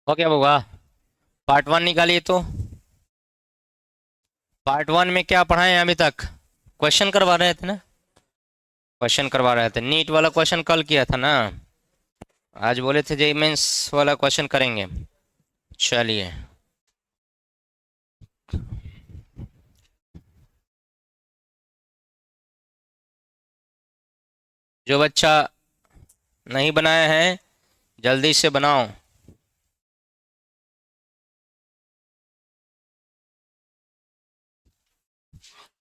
हो क्या होगा? पार्ट वन निकालिए तो। पार्ट वन में क्या पढ़ाए हैं अभी तक? क्वेश्चन करवा रहे थे ना? क्वेश्चन करवा रहे थे, नीट वाला क्वेश्चन कल किया था ना, आज बोले थे जेई मेंस वाला क्वेश्चन करेंगे। चलिए, जो बच्चा नहीं बनाया है जल्दी से बनाओ।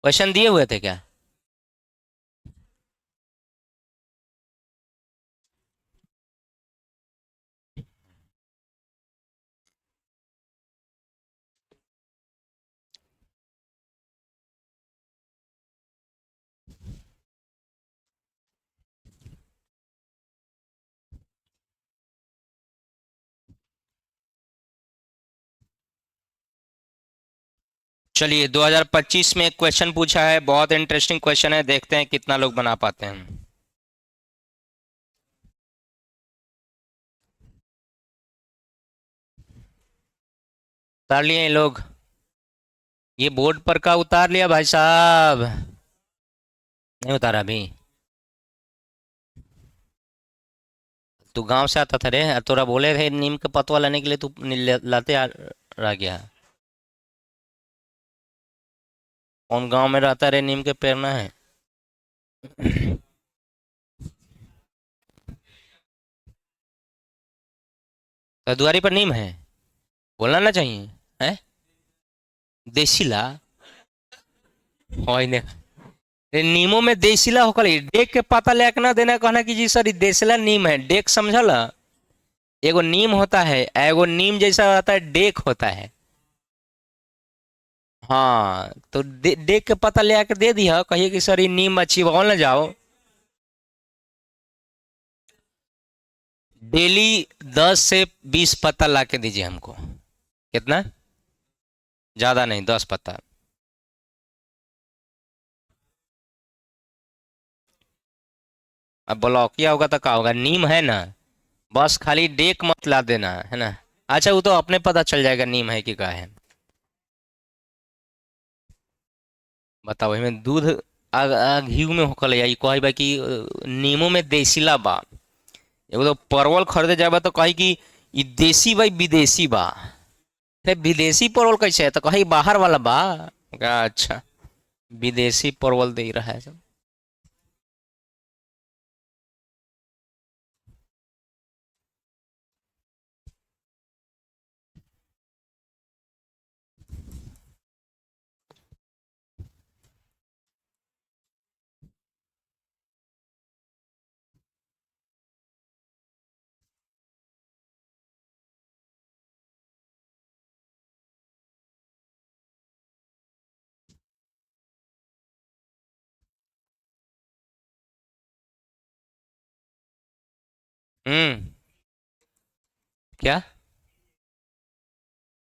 क्वेश्चन दिए हुए थे क्या? चलिए, 2025 में एक क्वेश्चन पूछा है, बहुत इंटरेस्टिंग क्वेश्चन है, देखते हैं कितना लोग बना पाते हैं। उतार लिए ये लोग? ये बोर्ड पर का उतार लिया भाई साहब? नहीं उतारा अभी? तू गांव से आता था रे, तोरा बोले थे नीम के पतवा लाने के लिए, तू लाते रह गया। कौन गांव में रहता रे नीम के पेड़ ना है। तो दुआरी पर नीम है, बोलना ना चाहिए। है देसीला। होय ने रे नीमो में देसीला होकर डेक के पता लेके ना देना, कहना कि जी सर ये देसीला नीम है, डेक समझल। एगो नीम होता है, एगो नीम जैसा रहता है, डेक होता है। हाँ तो देख के पता ले आके दे दिया, कहिए कि सर ये नीम अच्छी बोल ना जाओ। डेली 10 से 20 पत्ता ला के दीजिए हमको। कितना? ज्यादा नहीं, 10 पत्ता। अब ब्लॉकिया होगा तो क्या होगा, नीम है ना, बस खाली डेक मत ला देना है ना। अच्छा वो तो अपने पता चल जाएगा नीम है कि क्या है। बताओ इसमें दूध घी में होकल या कही बा कि नीमो में देसीला बा। एगो तो परवल खरीदे जाबा तो कही कि ई देसी बा ई विदेशी बा। अरे विदेशी परवल कैसे है, तो कही बाहर वाला बा। अच्छा, विदेशी परवल दे रहा है सब। हम्म। क्या?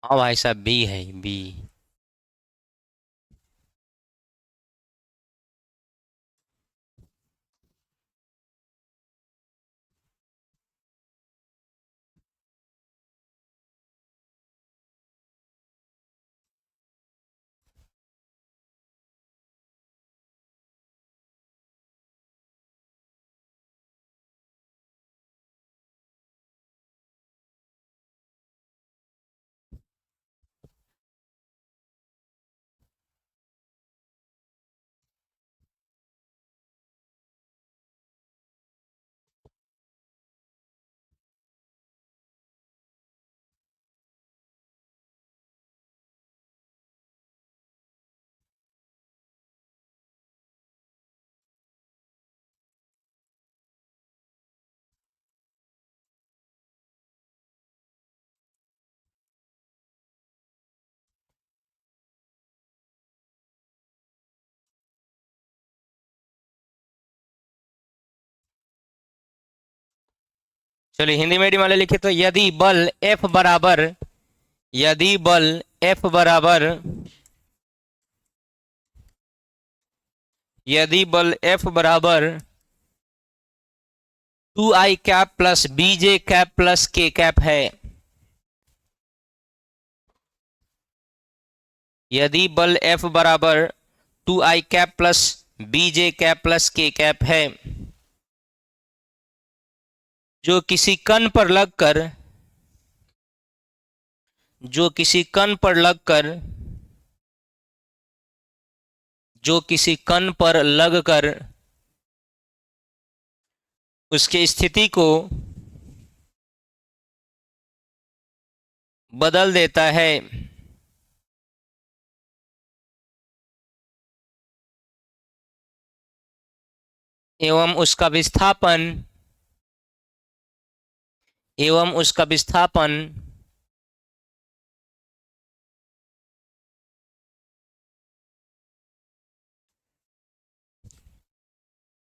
हाँ भाई साहब, बी है बी। चलिए हिंदी मीडियम वाले लिखे तो यदि बल F बराबर यदि बल F बराबर 2I cap plus BJ cap plus K cap है। यदि बल F बराबर 2I cap plus BJ cap plus K cap है, जो किसी कण पर लगकर जो किसी कण पर लगकर जो किसी कण पर लगकर उसकी स्थिति को बदल देता है, एवं उसका विस्थापन एवं उसका विस्थापन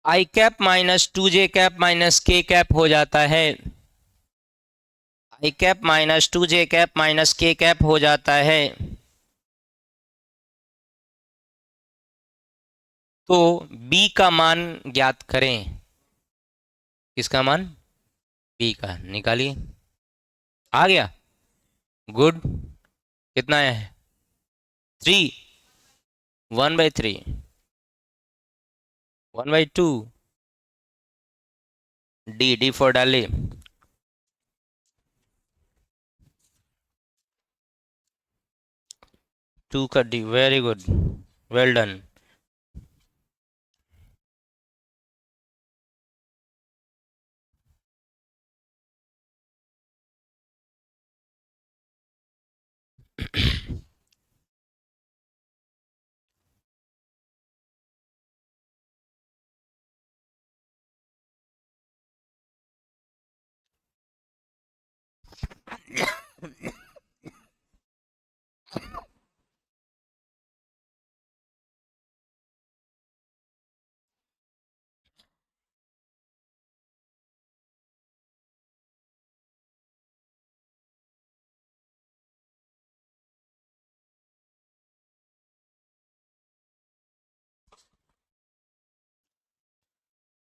I cap minus 2J cap minus K cap हो जाता है। I cap minus 2J cap minus K cap हो जाता है। तो B का मान ज्ञात करें। किसका मान? B का निकालिए। आ गया, गुड। कितना आया है? 3। 1/3, 1/2। डी फॉर डाले। 2 का D, very good well done.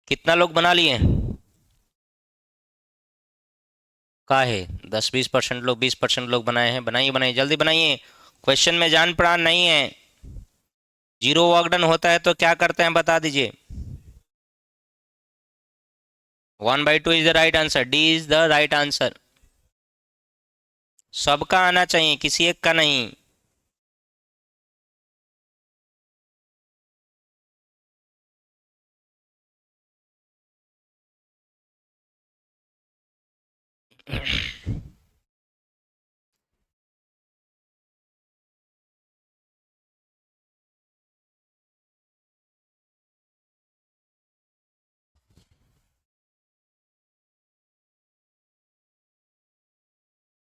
कितना लोग बना लिए? का है 10-20% लोग, 20% लोग बनाए हैं। बनाइए बनाइए, जल्दी बनाइए। क्वेश्चन में जान प्राण नहीं है। जीरो वर्क डन होता है तो क्या करते हैं बता दीजिए। 1/2 is the right answer, D is the right answer. सबका आना चाहिए, किसी एक का नहीं।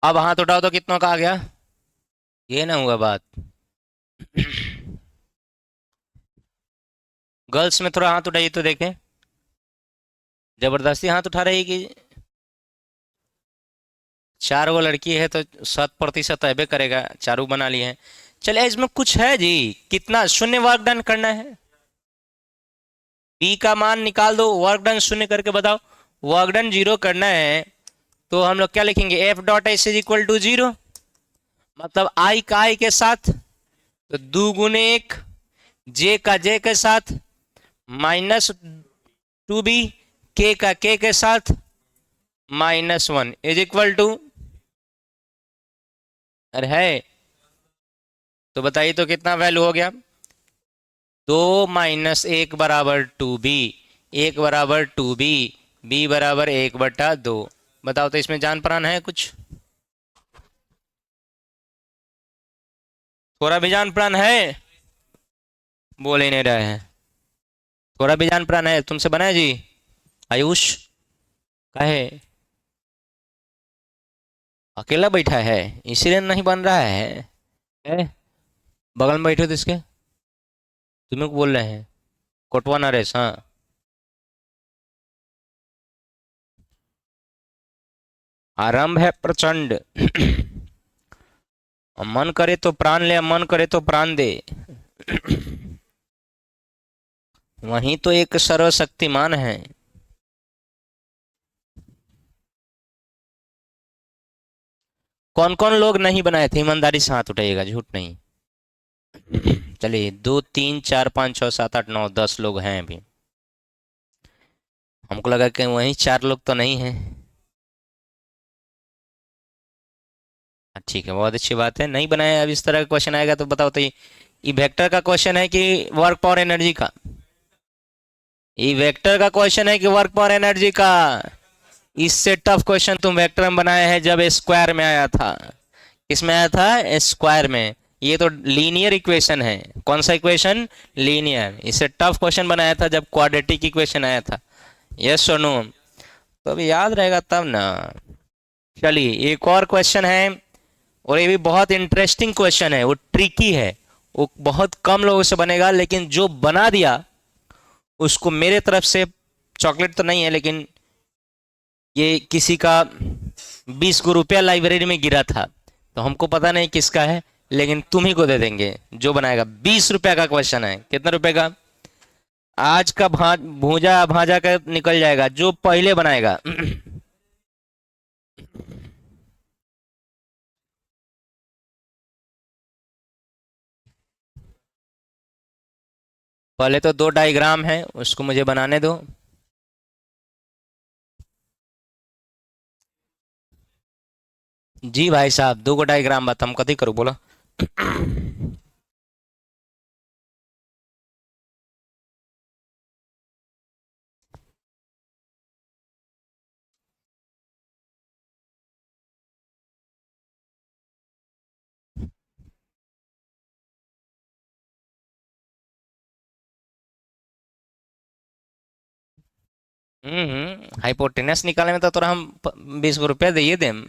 अब हाथ उठाओ तो कितनों का आ गया? ये ना हुआ बात। गर्ल्स में थोड़ा हाथ उठाइए तो देखें। जबरदस्ती हाथ उठा रही कि 4 वो लड़की है तो 100% अबे करेगा। चारू बना लिए हैं। चलिए इसमें कुछ है जी। कितना शून्य वर्क डन करना है? बी का मान निकाल दो, वर्क डन शून्य करके बताओ। वर्क डन 0 करना है तो हम लोग क्या लिखेंगे, F dot S is equal to 0। मतलब आई का आई के साथ तो 2 गुने 1, जे का जे के साथ -2b, के का के के साथ -1 इज इक्वल टू। अरे है तो बताइए तो कितना वैल्यू हो गया? 2 - 1 बराबर 2b, 1 बराबर 2b, b बराबर 1/2। बताओ तो इसमें जान प्राण है कुछ? थोड़ा भी जान प्राण है? बोल ही नहीं रहे हैं। थोड़ा भी जान प्राण है तुमसे बना है जी? आयुष काहे अकेला बैठा है इसीलिए नहीं बन रहा है? बगल में बैठे हो तो इसके तुम्हें को बोल रहे हैं। कोटवा नरेश, हाँ। आरंभ है प्रचंड। मन करे तो प्राण ले, मन करे तो प्राण दे। वही तो एक सर्वशक्तिमान है। कौन कौन लोग नहीं बनाए थे ईमानदारी से हाथ उठाइएगा, झूठ नहीं। चलिए 2 3 4 5 6 7 8 9 10 लोग हैं अभी। हमको लगा कि वही 4 लोग तो नहीं हैं। ठीक है, बहुत अच्छी बात है। नहीं बनाया। अब इस तरह का क्वेश्चन आएगा तो बताओ तो ये वेक्टर का क्वेश्चन है कि वर्क पावर एनर्जी का? ये वेक्टर का क्वेश्चन है कि वर्क पावर एनर्जी का? इससे टफ क्वेश्चन तुम वेक्टर में बनाए हैं जब स्क्वायर में आया था। किसमें आया था? स्क्वायर में। ये तो लीनियर इक्वेशन है। कौन सा इक्वेशन? लीनियर। इससे टफ क्वेश्चन बनाया था जब क्वाड्रेटिक इक्वेशन आया था। यस और नो? तो अभी याद रहेगा तब ना। चलिए एक और क्वेश्चन है, और ये भी बहुत इंटरेस्टिंग क्वेश्चन है। वो ट्रिकी है, वो बहुत कम लोगों से बनेगा, लेकिन जो बना दिया उसको मेरे तरफ से चॉकलेट तो नहीं है, लेकिन ये किसी का 20 को रुपया लाइब्रेरी में गिरा था, तो हमको पता नहीं किसका है, लेकिन तुम ही को दे देंगे जो बनाएगा। 20 रुपया का क्वेश्चन है। कितना रुपए का? आज का भूजा भाजा का निकल जाएगा जो पहले बनाएगा। पहले तो 2 डायग्राम है, उसको मुझे बनाने दो। जी भाई साहब, 2 डायग्राम बात हम कथी करूँ बोलो। हाइपोटेनस निकालने में तो तोरा हम 20 रुपया दिए देम।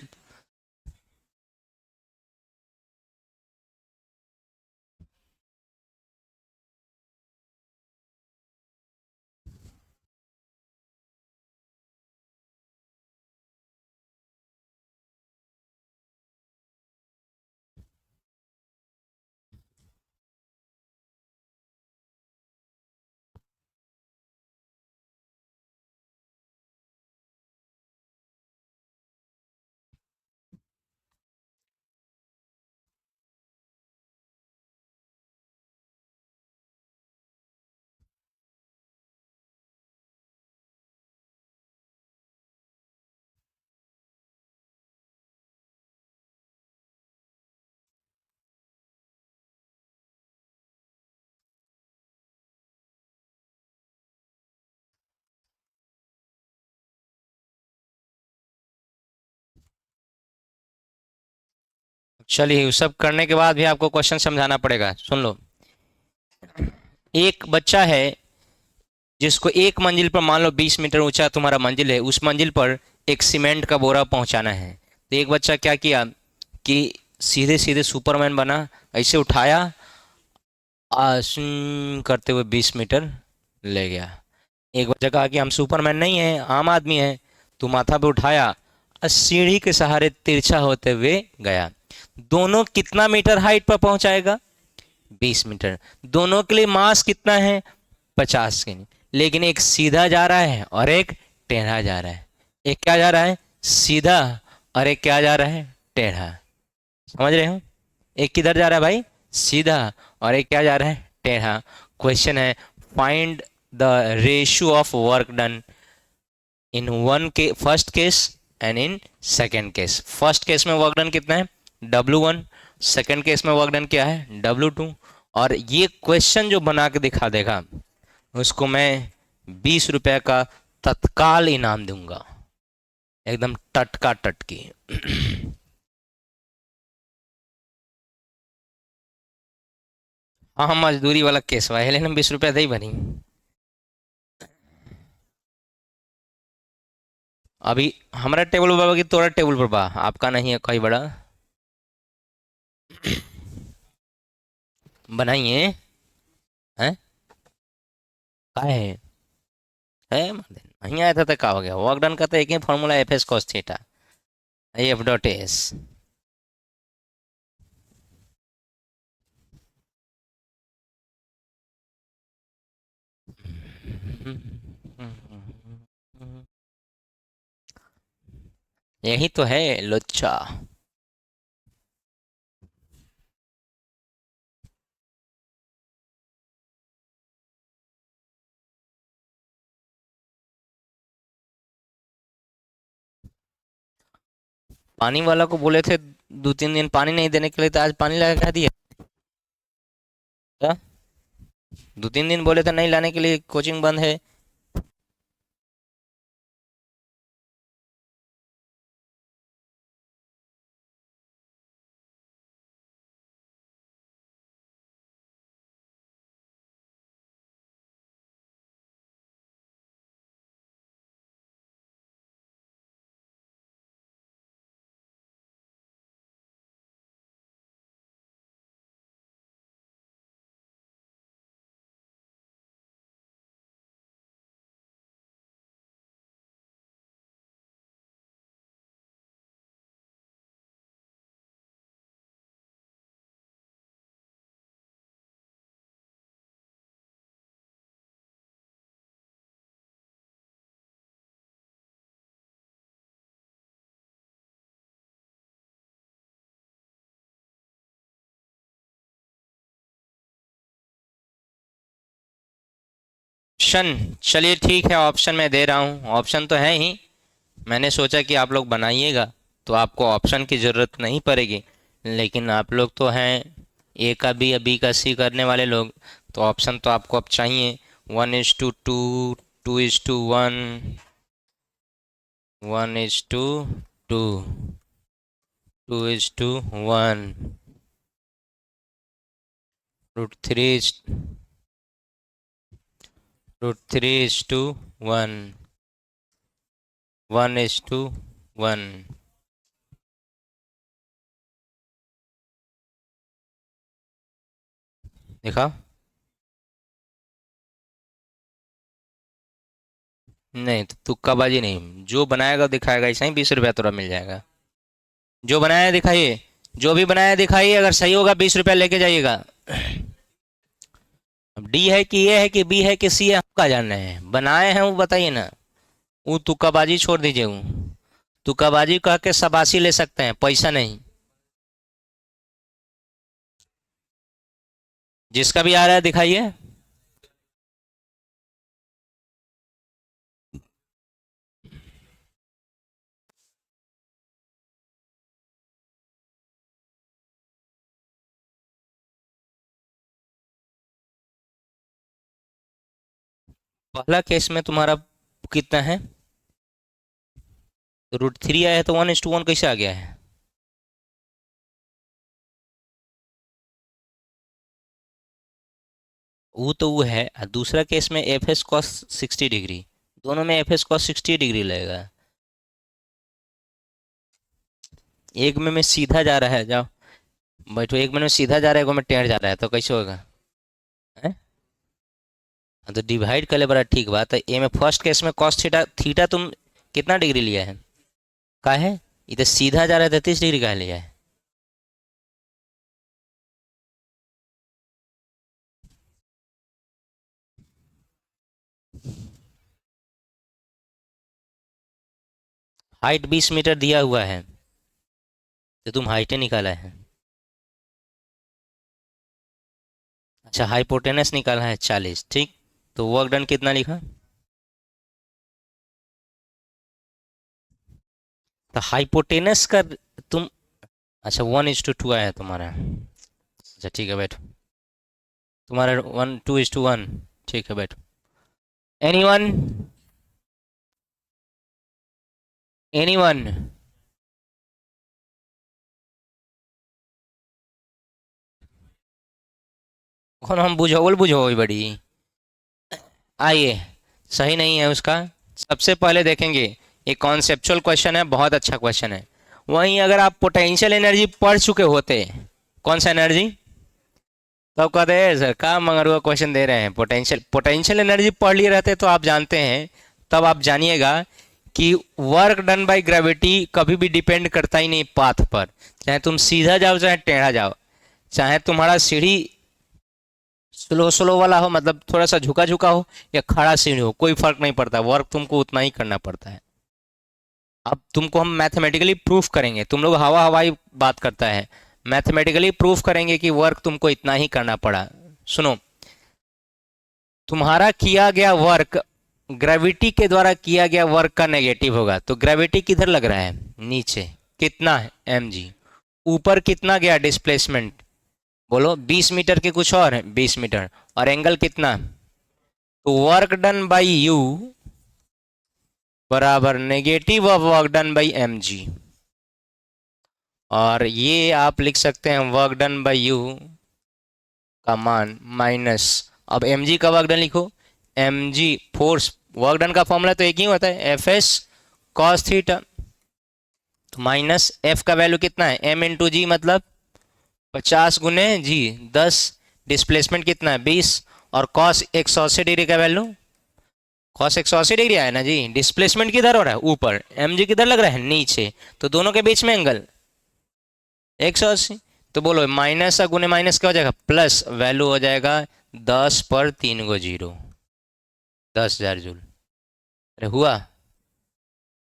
चलिए, उस सब करने के बाद भी आपको क्वेश्चन समझाना पड़ेगा, सुन लो। एक बच्चा है जिसको एक मंजिल पर, मान लो 20 मीटर ऊंचा तुम्हारा मंजिल है, उस मंजिल पर एक सीमेंट का बोरा पहुंचाना है। तो एक बच्चा क्या किया कि सीधे सीधे सुपरमैन बना, ऐसे उठाया, करते हुए 20 मीटर ले गया। एक बच्चा कहा कि हम सुपरमैन नहीं हैं, आम आदमी हैं। तो माथा पे उठाया और सीढ़ी के सहारे तिरछा होते हुए गया। दोनों कितना मीटर हाइट पर पहुंचाएगा? 20 मीटर। दोनों के लिए मास कितना है? 50 के। लेकिन एक सीधा जा रहा है और एक टेढ़ा जा रहा है। एक क्या जा रहा है? सीधा। और एक क्या जा रहा है? टेढ़ा। समझ रहे हो? एक किधर जा रहा है भाई? सीधा। और एक क्या जा रहा है? टेढ़ा। क्वेश्चन है, find the ratio of work done in one के first case and in second case. First case में वर्क डन कितना है? W1। सेकेंड केस में वर्क डन क्या है? W2। और ये क्वेश्चन जो बना के दिखा देगा उसको मैं 20 रुपए का तत्काल इनाम दूंगा, एकदम टटका टटकी। हाँ, मजदूरी वाला केस बा, लेकिन 20 रुपया दे बनी। अभी हमारा टेबल पर बा कि तोरा टेबल पर बा? आपका नहीं है कोई बड़ा? बनाइए। हैं? का है नहीं आया था तो क्या हो गया? वर्क डन का तो एक ही formula, F S cos theta, F dot S. यही तो है लोचा। पानी वाला को बोले थे 2-3 दिन पानी नहीं देने के लिए, तो आज पानी लगा दिया। क्या? 2-3 दिन बोले थे नहीं लाने के लिए, कोचिंग बंद है। ऑप्शन, चलिए ठीक है, ऑप्शन मैं दे रहा हूँ। ऑप्शन तो है ही। मैंने सोचा कि आप लोग बनाइएगा तो आपको ऑप्शन की ज़रूरत नहीं पड़ेगी। लेकिन आप लोग तो हैं ए का बी या बी का सी करने वाले लोग, तो ऑप्शन तो आपको अब चाहिए। 1:2, 2:1, 1:2, 2:1, √3, √3:1। 1:1। देखा? नहीं तो तुक्काबाजी नहीं, जो बनाएगा दिखाएगा, ऐसा ही 20 रुपया तुरंत मिल जाएगा। जो बनाया दिखाइए, जो भी बनाया दिखाइए, अगर सही होगा 20 रुपया लेके जाइएगा। अब डी है कि ए है कि बी है कि सी है, हम क्या जान रहे हैं, बनाए हैं वो बताइए ना। वो तुक्काबाजी छोड़ दीजिए, वो तुक्काबाजी कह के शाबाशी ले सकते हैं, पैसा नहीं। जिसका भी आ रहा है दिखाइए। पहला केस में तुम्हारा कितना है? √3 आया है, तो 1:1 कैसे आ गया है? वो तो वो है, और दूसरा केस में एफ एस कॉस 60 डिग्री, दोनों में एफ एस कॉस 60 डिग्री लगेगा। एक में सीधा जा रहा है, जाओ बैठो, एक में सीधा जा रहा है, एक में टेढ़ जा रहा है, तो कैसे होगा? हैं? हाँ, तो डिवाइड कर ले, बड़ा ठीक बात है। ए में फर्स्ट केस में कॉस थीटा, थीटा तुम कितना डिग्री लिया है? का है? इधर सीधा जा रहा है, 30 डिग्री का लिया है। हाइट 20 मीटर दिया हुआ है, तो तुम हाइटें निकाला है। अच्छा, हाइपोटेनस निकाला है 40, ठीक। तो वर्क डन कितना लिखा? तो हाइपोटेनस का तुम, अच्छा 1:2 आया है तुम्हारा। अच्छा ठीक है, बैठो। तुम्हारा 2:1, ठीक है, बैठो। एनीवन? एनीवन? कौन हम बुझाओल बुझो बड़ी? आइए, सही नहीं है उसका। सबसे पहले देखेंगे, ये कॉन्सेप्चुअल क्वेश्चन है, बहुत अच्छा क्वेश्चन है। वहीं अगर आप पोटेंशियल एनर्जी पढ़ चुके होते, कौन सा एनर्जी, तब कहते हैं सर क्या मंगरुआ क्वेश्चन दे रहे हैं। पोटेंशियल पोटेंशियल एनर्जी पढ़ लिए रहते तो आप जानते हैं। तब आप जानिएगा कि वर्क डन बाय ग्रेविटी कभी भी डिपेंड करता ही नहीं पाथ पर। चाहे तुम सीधा जाओ चाहे टेढ़ा जाओ, चाहे तुम्हारा सीढ़ी स्लो स्लो वाला हो, मतलब थोड़ा सा झुका झुका हो, या खड़ा सीढ़ी हो, कोई फर्क नहीं पड़ता, वर्क तुमको उतना ही करना पड़ता है। अब तुमको हम मैथमेटिकली प्रूफ करेंगे, तुम लोग हवा हवाई बात करता है, मैथमेटिकली प्रूफ करेंगे कि वर्क तुमको इतना ही करना पड़ा। सुनो, तुम्हारा किया गया वर्क ग्रेविटी के द्वारा किया गया वर्क का नेगेटिव होगा, तो ग्रेविटी किधर लग रहा है? नीचे। कितना है? mg। ऊपर कितना गया डिस्प्लेसमेंट? बोलो, 20 मीटर के कुछ और है, 20 मीटर। और एंगल कितना? तो वर्क डन बाई यू बराबर negative of work done by mg। और ये आप लिख सकते हैं वर्क डन बाई यू का मान माइनस, अब mg का वर्क डन लिखो, mg फोर्स, वर्क डन का फॉर्मूला तो एक ही होता है, एफ एस कॉस थीटा। तो माइनस एफ का वैल्यू कितना है? m इंटू जी, मतलब 50 × g, 10। डिस्प्लेसमेंट कितना है? 20। और कॉस 180 डिग्री का वैल्यू, कॉस 180 डिग्री आया ना जी। डिस्प्लेसमेंट किधर हो रहा है? ऊपर। mg किधर लग रहा है? नीचे। तो दोनों के बीच में एंगल 180। तो बोलो, माइनस का गुने माइनस क्या हो जाएगा? प्लस, वैल्यू हो जाएगा 10 पर 3 गो जीरो, 10,000 जूल। अरे हुआ?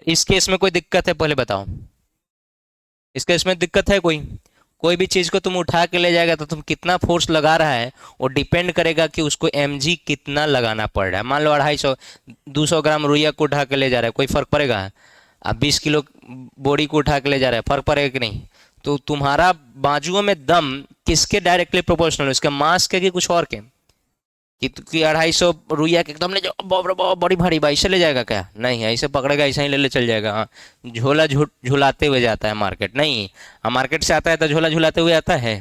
इस केस में कोई दिक्कत है पहले बताओ? इस केस में दिक्कत है कोई? कोई भी चीज को तुम उठा के ले जाएगा तो तुम कितना फोर्स लगा रहा है वो डिपेंड करेगा कि उसको mg कितना लगाना पड़ रहा है। मान लो 250 200 ग्राम रुइया को उठा के ले जा रहा है, कोई फर्क पड़ेगा? अब 20 किलो बोरी को उठा के ले जा रहा है, फर्क पड़ेगा कि नहीं? तो तुम्हारा बाजुओं में दम किसके डायरेक्टली प्रोपोर्शनल है? उसके मास के कि कुछ और के? कि 250 रुइया के एकदम ले जाओ, बड़ी भारी बाइक से ले जाएगा क्या? नहीं, ऐसे पकड़ेगा, ऐसा ही ले ले चल जाएगा। हाँ, झोला झुलाते हुए जाता है मार्केट, नहीं। हाँ, मार्केट से आता है तो झोला झुलाते हुए आता है,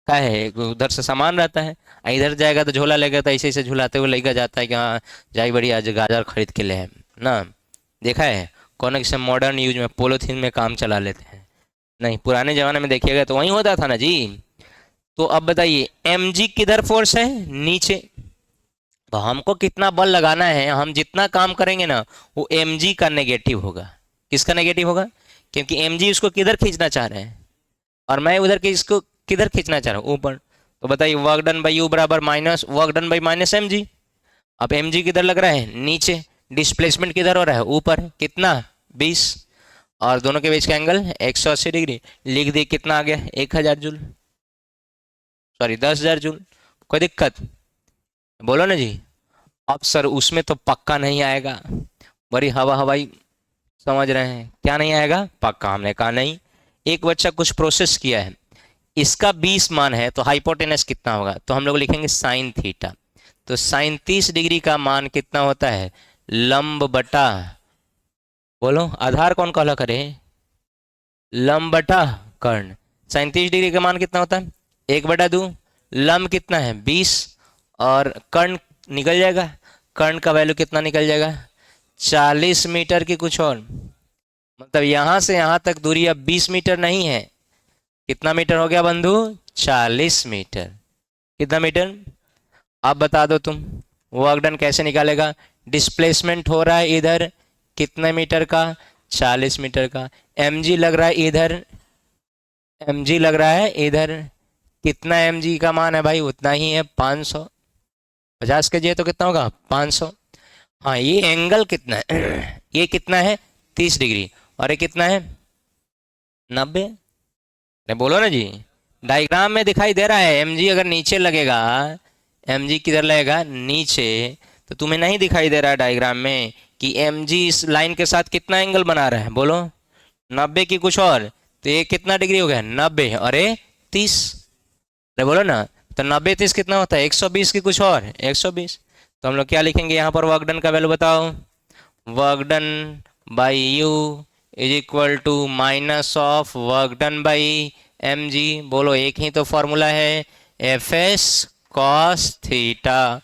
क्या है, उधर से सामान रहता है। इधर जाएगा तो झोला लेगा, तो ऐसे ऐसे झुलाते हुए लेकर जाता है कि हाँ जाई बड़ी आज गाजर खरीद के ले है ना। देखा है? कौन से मॉडर्न यूज में पोलोथीन में काम चला लेते हैं। नहीं, पुराने ज़माने में देखिएगा तो वही होता था ना जी। तो अब बताइए mg किधर फोर्स है, नीचे। तो हमको कितना बल लगाना है, हम जितना काम करेंगे ना वो mg का नेगेटिव होगा। किसका नेगेटिव होगा? क्योंकि mg उसको किधर खींचना चाह रहे हैं और मैं उधर के इसको किधर खींचना चाह रहा हूँ, ऊपर। तो बताइए वर्क डन बाई यू बराबर minus work done by minus mg। अब mg किधर लग रहा है, नीचे। डिस्प्लेसमेंट किधर हो रहा है, ऊपर। कितना, 20। और दोनों के बीच का एंगल 180 डिग्री। लिख दिए, कितना आ गया, 1000 जूल, सॉरी 10,000 जूल। कोई दिक्कत? बोलो ना जी। अब सर उसमें तो पक्का नहीं आएगा, बड़ी हवा हवाई समझ रहे हैं, क्या नहीं आएगा पक्का? हमने कहा नहीं। एक बच्चा कुछ प्रोसेस किया है, इसका 20 मान है तो हाइपोटेनस कितना होगा, तो हम लोग लिखेंगे साइन थीटा। तो साइन 30 डिग्री का मान कितना होता है, लंब बटा, बोलो आधार कौन कहला करे, लंब बटा कर्ण। साइन 30 डिग्री का मान कितना होता है, 1/2। लंब कितना है, 20। और कर्ण निकल जाएगा, कर्ण का वैल्यू कितना निकल जाएगा, 40 मीटर की कुछ और। मतलब यहां से यहां तक दूरी अब 20 मीटर नहीं है, कितना मीटर हो गया बंधु, 40 मीटर। कितना मीटर? अब बता दो तुम, वर्क डन कैसे निकालेगा? डिस्प्लेसमेंट हो रहा है इधर कितने मीटर का, 40 मीटर का। mg लग रहा है इधर, mg लग रहा है इधर। कितना mg का मान है भाई, उतना ही है, 500। 50 के जी है तो कितना होगा, 500। हाँ, ये एंगल कितना है ये कितना है, 30 डिग्री। और ये कितना है, 90। अरे बोलो ना जी। डायग्राम में दिखाई दे रहा है, mg अगर नीचे लगेगा, mg किधर लगेगा, नीचे। तो तुम्हें नहीं दिखाई दे रहा है डायग्राम में कि mg इस लाइन के साथ कितना एंगल बना रहा है, बोलो 90 की कुछ और। तो ये कितना डिग्री हो गया, 90 और ये 30। अरे बोलो ना, तो 90 30 कितना होता है, 120 की कुछ और, 120। तो हम लोग क्या लिखेंगे यहाँ पर, वर्क डन का वैल्यू बताओ। Work done by you is equal to minus of work done by mg। बोलो एक ही तो फॉर्मूला है, F S cos theta.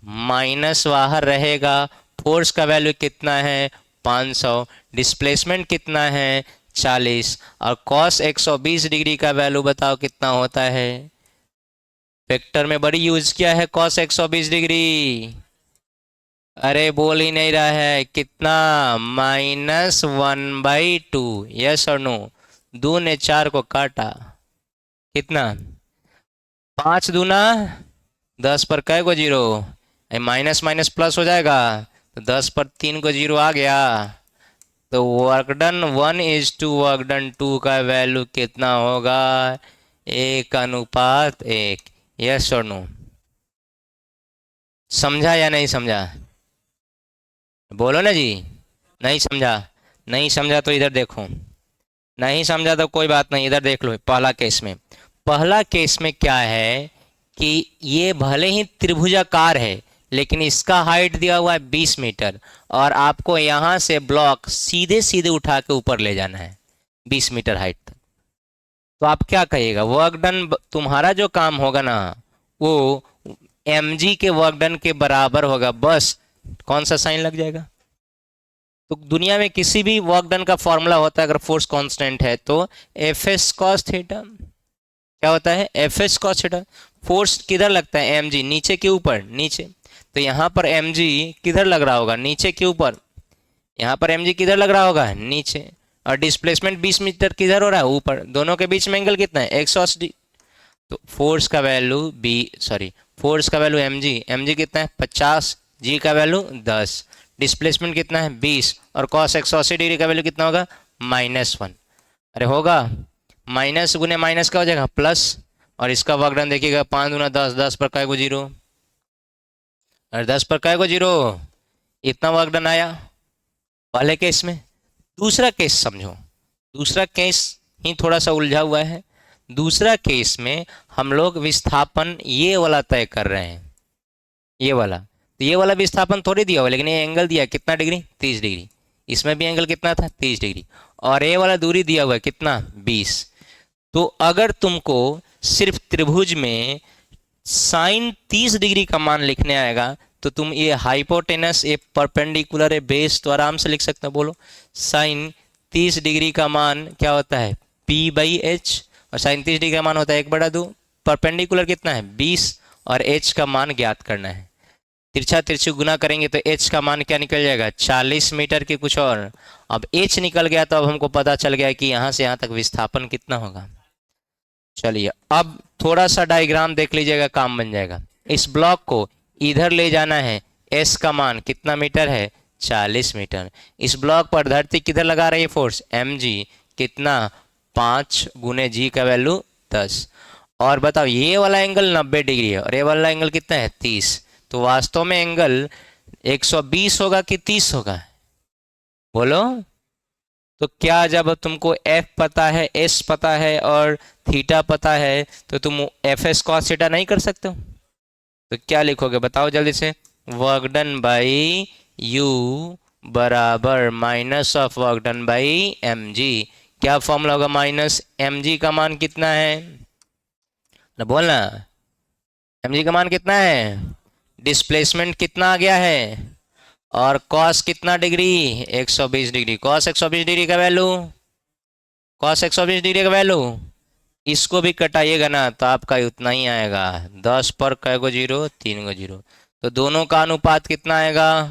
Minus बाहर रहेगा, फोर्स का वैल्यू कितना है, 500। डिस्प्लेसमेंट कितना है, 40। और कॉस 120 डिग्री का वैल्यू बताओ कितना होता है। वेक्टर में बड़ी यूज किया है कॉस 120 डिग्री। अरे बोल ही नहीं रहा है, कितना, -1/2। यस और नो? 2 ने 4 को काटा, कितना, 5 दूना 10 पर कै को जीरो, माइनस माइनस प्लस हो जाएगा, तो 10 पर 3 को जीरो आ गया। तो वर्क डन 1:2 वर्क डन 2 का वैल्यू कितना होगा, 1:1। यस और नो? समझा या नहीं समझा, बोलो ना जी। नहीं समझा? नहीं समझा तो इधर देखो, नहीं समझा तो कोई बात नहीं, इधर देख लो। पहला केस में, पहला केस में क्या है कि ये भले ही त्रिभुजाकार है लेकिन इसका हाइट दिया हुआ है 20 मीटर और आपको यहाँ से ब्लॉक सीधे सीधे उठा के ऊपर ले जाना है 20 मीटर हाइट तक। तो आप क्या कहिएगा, वर्क डन तुम्हारा जो काम होगा ना वो mg के वर्क डन के बराबर होगा, बस कौन सा साइन लग जाएगा। तो दुनिया में किसी भी वर्क डन का फॉर्मूला होता है, अगर फोर्स कांस्टेंट है तो एफ एस कॉस थीटा। क्या होता है, F S cos theta. Force किधर लगता है, एम जी, नीचे के ऊपर, नीचे। तो यहाँ पर एम जी किधर लग रहा होगा, नीचे के ऊपर। यहाँ पर एम जी किधर लग रहा होगा, नीचे। और डिस्प्लेसमेंट 20 मीटर किधर हो रहा है, ऊपर। दोनों के बीच में एंगल कितना है, 180। तो फोर्स का वैल्यू फोर्स का वैल्यू एम जी कितना है 50, जी का वैल्यू 10, डिस्प्लेसमेंट कितना है 20 और कॉस 180 डिग्री का वैल्यू कितना होगा, -1। अरे होगा, माइनस गुने माइनस का हो जाएगा प्लस। और इसका वर्क डन देखिएगा, 5 गुना 10, 10 पर काय को जीरो, और 10 पर काय को जीरो, इतना वर्क डन आया पहले केस में। दूसरा केस समझो, दूसरा केस ही थोड़ा सा उलझा हुआ है। दूसरा केस में हम लोग विस्थापन ये वाला तय कर रहे हैं, ये वाला। तो ये वाला विस्थापन थोड़ी दिया हुआ, लेकिन ये एंगल दिया कितना डिग्री, 30 डिग्री। इसमें भी एंगल कितना था, 30 डिग्री। और ये वाला दूरी दिया हुआ है कितना, 20। तो अगर तुमको सिर्फ त्रिभुज में साइन 30 डिग्री का मान लिखने आएगा तो तुम ये हाइपोटेनस, ये परपेंडिकुलर है बेस, तो आराम से लिख सकते हो। बोलो साइन 30 डिग्री का मान क्या होता है, पी बाई एच, और साइन 30 डिग्री का मान होता है 1/2। परपेंडिकुलर कितना है 20, और एच का मान ज्ञात करना है। तिरछा तिरछी गुना करेंगे तो एच का मान क्या निकल जाएगा, 40 मीटर की कुछ और। अब एच निकल गया तो अब हमको पता चल गया कि यहाँ से यहाँ तक विस्थापन कितना होगा। चलिए अब थोड़ा सा डायग्राम देख लीजिएगा, काम बन जाएगा। इस ब्लॉक को इधर ले जाना है, एस का मान कितना मीटर है, 40 मीटर। इस ब्लॉक पर धरती किधर लगा रही है फोर्स, एम जी, कितना 5 गुने जी का वैल्यू 10। और बताओ ये वाला एंगल 90 डिग्री है और ये वाला एंगल कितना है 30, तो वास्तव में एंगल 120 होगा कि 30 होगा, बोलो। तो क्या जब तुमको एफ पता है, एस पता है और थीटा पता है, तो तुम एफ एस कॉस थीटा नहीं कर सकते हो? तो क्या लिखोगे बताओ जल्दी से, वर्क डन बाई यू बराबर minus of work done by M G. क्या फॉर्मूला होगा, माइनस एम जी का मान कितना है ना, बोलना। एम जी का मान कितना है, डिस्प्लेसमेंट कितना आ गया है, और कॉस कितना डिग्री, 120 डिग्री। कॉस 120 डिग्री का वैल्यू, कॉस 120 डिग्री का वैल्यू, इसको भी कटाइएगा ना तो आपका उतना ही आएगा। 10 पर कै गो जीरो, 3 गो जीरो। तो दोनों का अनुपात कितना आएगा,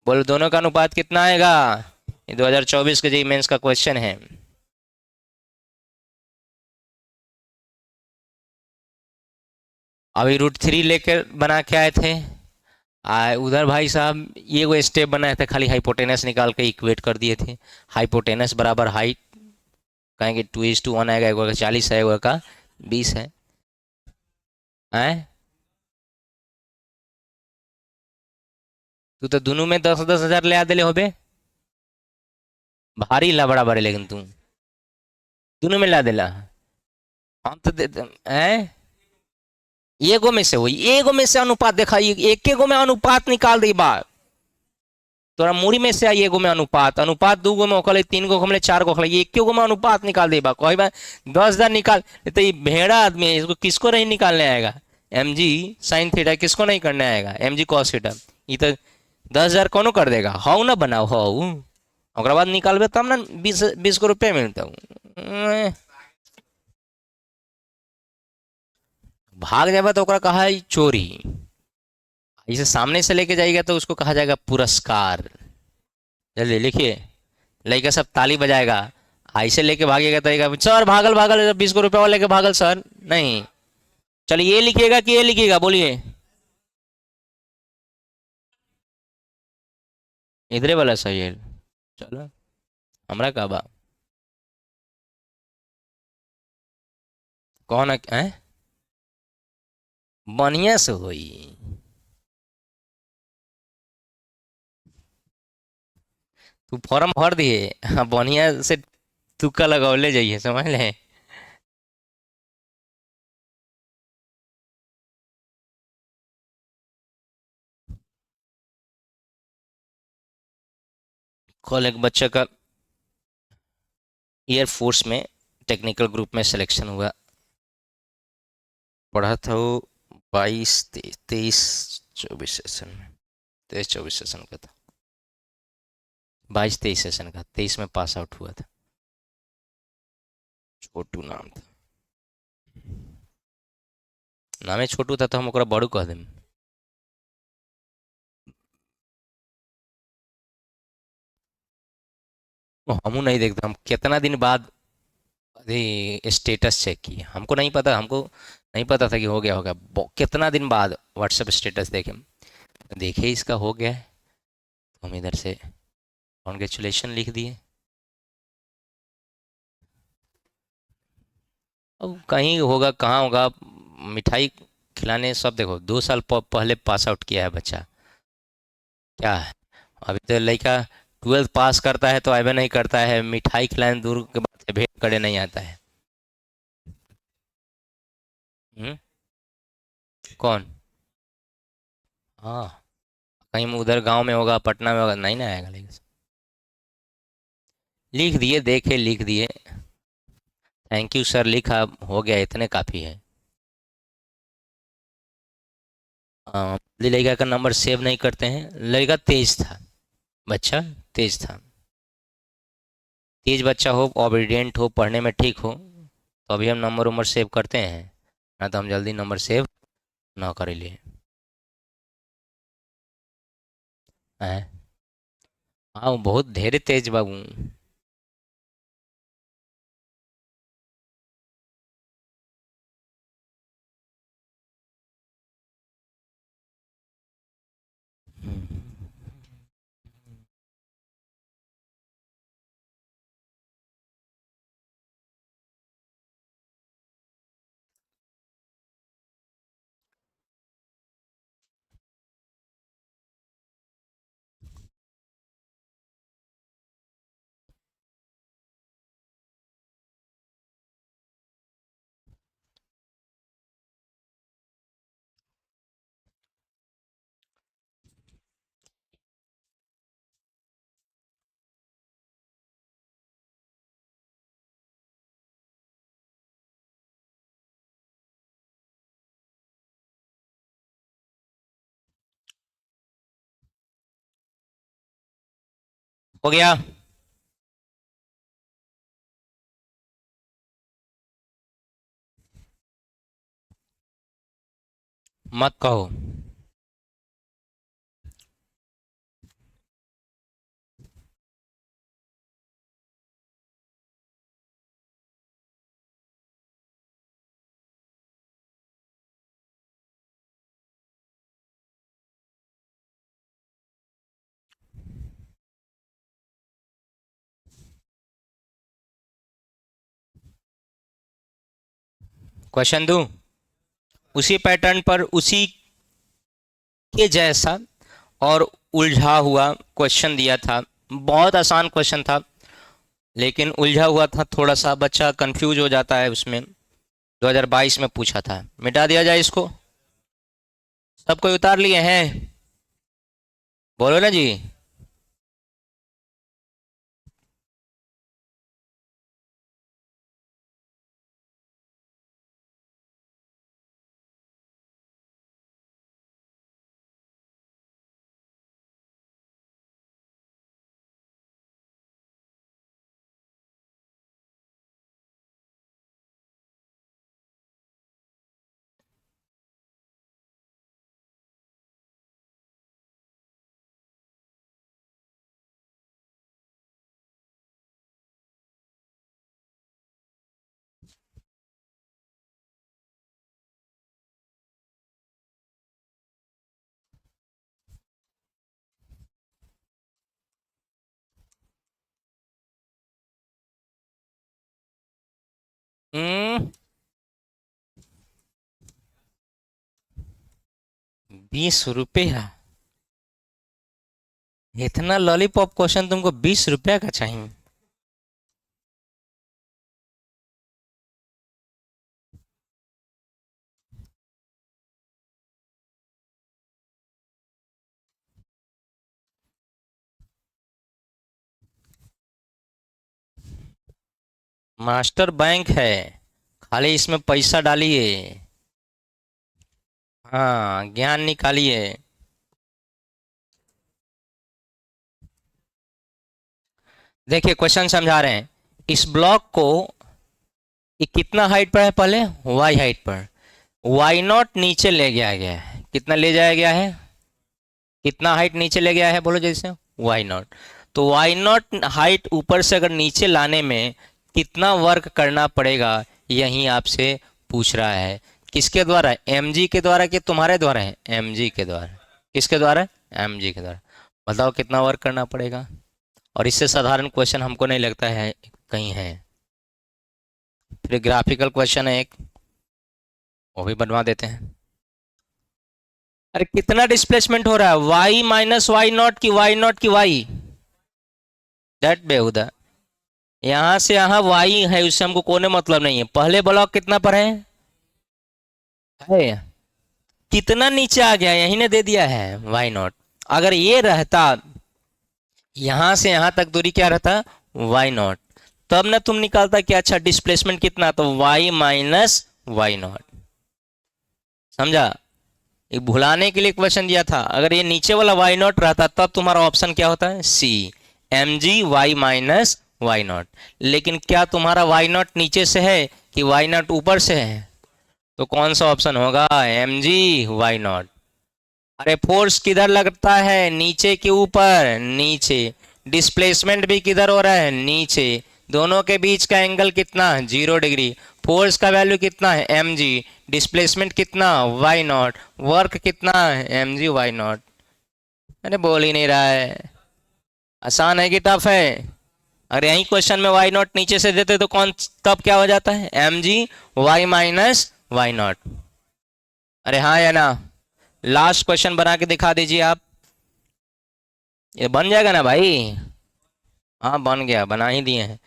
बोलो दोनों का अनुपात कितना आएगा। ये 2024 के जी मेंस का क्वेश्चन है। अभी √3 लेकर बना के आए थे, उधर भाई साहब ये वो स्टेप बनाए थे, खाली हाइपोटेनस निकाल के इक्वेट कर दिए थे। हाइपोटेनस बराबर हाइट, कहेंगे 2:1 आएगा, एक का 40 है, एक का 20 है। हैं तू तो दोनों में 10-10 हजार ले आ दिले होबे, भारी ला बड़ा बड़े, लेकिन तू दोनों में ला दिला। हम तो हैं एगो में से हो, एगो में से अनुपात देखा, एक गो में अनुपात निकाल दी बात। तोरा मूड़ी में से आई एगो में अनुपात, अनुपात 2 गो में होखले, 3 गो होखले, 4 गो होखले, एक गो में अनुपात निकाल दे बा। कही बा 10,000 निकाल, तो ये भेड़ा आदमी है, इसको किसको नहीं निकालने आएगा। एम जी साइन थीटा किसको नहीं करने आएगा, एम जी कॉस थीटा, ये तो 10,000 कौनो कर देगा। हाउ ना बनाओ हाउ, और बाद निकालबे तब ना 20 को रुपये मिलता हूँ। भाग जाएगा तो ओकरा कहा है चोरी, इसे सामने से लेके जाएगा तो उसको कहा जाएगा पुरस्कार। जल्दी लिखिए, लड़का सब ताली बजाएगा, ऐसे लेके भागेगा तो सर भागल भागल 20 को रुपया लेके भागल सर, नहीं। चलिए ये लिखिएगा कि ये लिखिएगा, बोलिए। इधरे वाला सही है, चलो हमरा का बा, कौन है बढ़िया से होई। तू फॉर्म भर दिए, हाँ बढ़िया से तुक्का लगौले जाइए, समझ ले। कल एक बच्चे का एयरफोर्स में टेक्निकल ग्रुप में सिलेक्शन हुआ, पढ़ा था वो 22-23-24 सेशन में, 23-24 सेशन का था, 22-23 सेशन का, 23 में पास आउट हुआ था। छोटू नाम था, नामे छोटू था तो हम ओकरा बड़ू कह दें। हमू नहीं देखते, हम कितना दिन बाद अरे स्टेटस चेक किए, हमको नहीं पता, हमको नहीं पता था कि हो गया होगा। कितना दिन बाद व्हाट्सएप स्टेटस देखे, देखे इसका हो गया है, तो हम इधर से कॉन्ग्रेचुलेशन लिख दिए। अब कहीं होगा कहाँ होगा, मिठाई खिलाने सब, देखो 2 साल पहले पास आउट किया है बच्चा, क्या है अभी तो लड़का 12th पास करता है तो अबे नहीं करता है, मिठाई खिलाने दूर के बात है, भेंट करे नहीं आता है। हम्म? कौन, हाँ कहीं उधर गांव में होगा, पटना में होगा, नहीं ना आएगा, लेकिन लिख दिए, देखे लिख दिए, थैंक यू सर लिखा, हो गया, इतने काफ़ी है। लड़का का नंबर सेव नहीं करते हैं। लड़का तेज था, बच्चा तेज था। तेज बच्चा हो, ओबीडियंट हो, पढ़ने में ठीक हो, तो अभी हम नंबर उम्र सेव करते हैं, ना तो हम जल्दी नंबर सेव ना कर लिए। हैं? हाँ, वो बहुत ढेर तेज बाबू। हो गया? मत कहो। क्वेश्चन दूं? उसी पैटर्न पर, उसी के जैसा और उलझा हुआ क्वेश्चन दिया था। बहुत आसान क्वेश्चन था, लेकिन उलझा हुआ था, थोड़ा सा बच्चा कंफ्यूज हो जाता है उसमें। 2022 में पूछा था। मिटा दिया जाए इसको? सब कोई उतार लिए हैं? बोलो ना जी। हम्म 20 रुपया? इतना लॉलीपॉप क्वेश्चन तुमको 20 रुपया का चाहिए? मास्टर बैंक है, खाली इसमें पैसा डालिए। हाँ, ज्ञान निकालिए। देखिए क्वेश्चन समझा रहे हैं। इस ब्लॉक को, ये कितना हाइट पर है पहले? वाई हाइट पर। वाई नॉट नीचे ले गया गया है। कितना ले जाया गया है? कितना हाइट नीचे ले गया है बोलो जैसे? Y naught. तो वाई नॉट हाइट ऊपर से अगर नीचे लाने में कितना वर्क करना पड़ेगा, यही आपसे पूछ रहा है। किसके द्वारा? एम जी के द्वारा कि तुम्हारे द्वारा है? एम जी के द्वारा। किसके द्वारा? एम जी के द्वारा। बताओ कितना वर्क करना पड़ेगा। और इससे साधारण क्वेश्चन हमको नहीं लगता है कहीं है। फिर ग्राफिकल क्वेश्चन है एक, वो भी बनवा देते हैं। अरे कितना डिस्प्लेसमेंट हो रहा है? वाई माइनस वाई नॉट की वाई नॉट की वाई? डेट बेहुदा। यहां से यहां वाई है, उससे हमको कोने मतलब नहीं है। पहले ब्लॉक कितना पर है? कितना नीचे आ गया, यही ने दे दिया है वाई नॉट। अगर ये रहता, यहां से यहां तक दूरी क्या रहता? Y naught. तब ना तुम निकालता कि अच्छा डिस्प्लेसमेंट कितना, तो वाई माइनस वाई नॉट। समझा? ये भुलाने के लिए क्वेश्चन दिया था। अगर ये नीचे वाला वाई नॉट रहता तब तुम्हारा ऑप्शन क्या होता है, C, M G Y minus Y naught. लेकिन क्या तुम्हारा वाई नॉट नीचे से है कि वाई नॉट ऊपर से है? तो कौन सा ऑप्शन होगा, एम जी वाई नॉट। अरे फोर्स किधर लगता है, नीचे के ऊपर, नीचे। डिस्प्लेसमेंट भी किधर हो रहा है, नीचे। दोनों के बीच का एंगल कितना, 0 डिग्री। फोर्स का वैल्यू कितना है, एम जी। डिस्प्लेसमेंट कितना, वाई नॉट। वर्क कितना है, एम जी वाई नॉट। अरे बोल ही नहीं रहा है। आसान है कि टफ है? अगर यही क्वेश्चन में वाई नॉट नीचे से देते तो कौन, तब क्या हो जाता है, M G Y minus Y naught. अरे हाँ या ना? लास्ट क्वेश्चन बना के दिखा दीजिए आप। ये बन जाएगा ना भाई? हाँ बन गया, बना ही दिए हैं।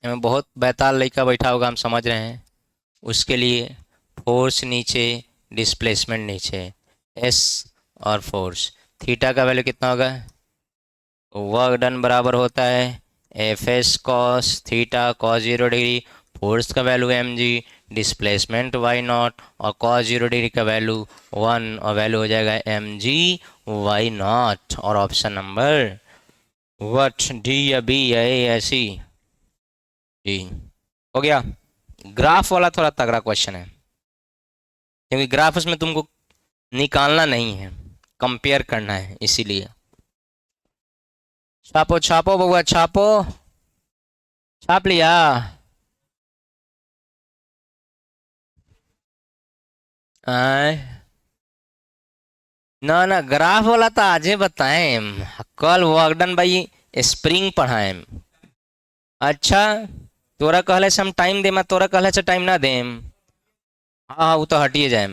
इसमें बहुत बैताल लड़का बैठा होगा, हम समझ रहे हैं। उसके लिए फोर्स नीचे, डिस्प्लेसमेंट नीचे, एस और फोर्स। थीटा का वैल्यू कितना होगा? वर्क डन बराबर होता है F S cos theta cos 0 degree. Force का value M G, displacement Y naught, और कॉस 0 डिग्री का वैल्यू 1, और वैल्यू हो जाएगा एम जी वाई नॉट। और ऑप्शन नंबर वट, डी या बी या ए या सी? जी हो गया। ग्राफ वाला थोड़ा तगड़ा क्वेश्चन है, क्योंकि ग्राफ उसमें तुमको निकालना नहीं है, कंपेयर करना है, इसीलिए। छापो छापो बउआ छापो। छाप लिया? आय, ना ना, ग्राफ वाला तो आज ही बताएं। कल वर्कडन भाई स्प्रिंग पढ़ाएं। अच्छा, तोरा कहले से हम टाइम दे, मैं तोरा कहले से टाइम ना देम? हाँ हाँ, वो तो हटिए जाए।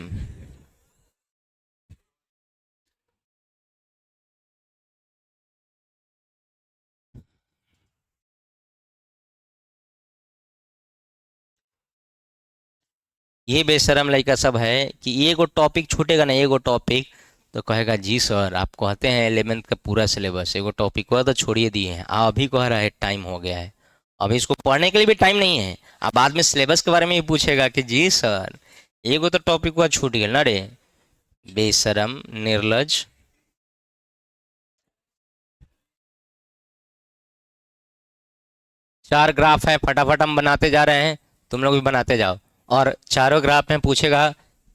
ये बेशरम लड़का सब है कि एगो टॉपिक छूटेगा ना, एगो टॉपिक, तो कहेगा जी सर आप कहते हैं 11th का पूरा सिलेबस, एगो टॉपिक को तो छोड़िए दिए हैं, अभी कह रहा है टाइम हो गया है। अभी इसको पढ़ने के लिए भी टाइम नहीं है। अब बाद में सिलेबस के बारे में ही पूछेगा कि जी सर एगो तो टॉपिक हुआ छूट गया ना रे। बेशरम, निर्लज। 4 ग्राफ है, फटाफट हम बनाते जा रहे हैं, तुम लोग भी बनाते जाओ। और चारों ग्राफ में पूछेगा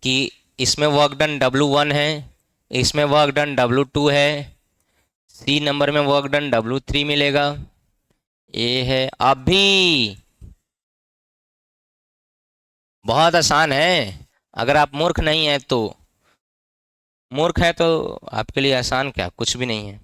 कि इसमें वर्क डन W1 है, इसमें वर्क डन W2 है, सी नंबर में वर्क डन W3 मिलेगा। ये है अभी। बहुत आसान है, अगर आप मूर्ख नहीं है तो। मूर्ख है तो आपके लिए आसान क्या, कुछ भी नहीं है।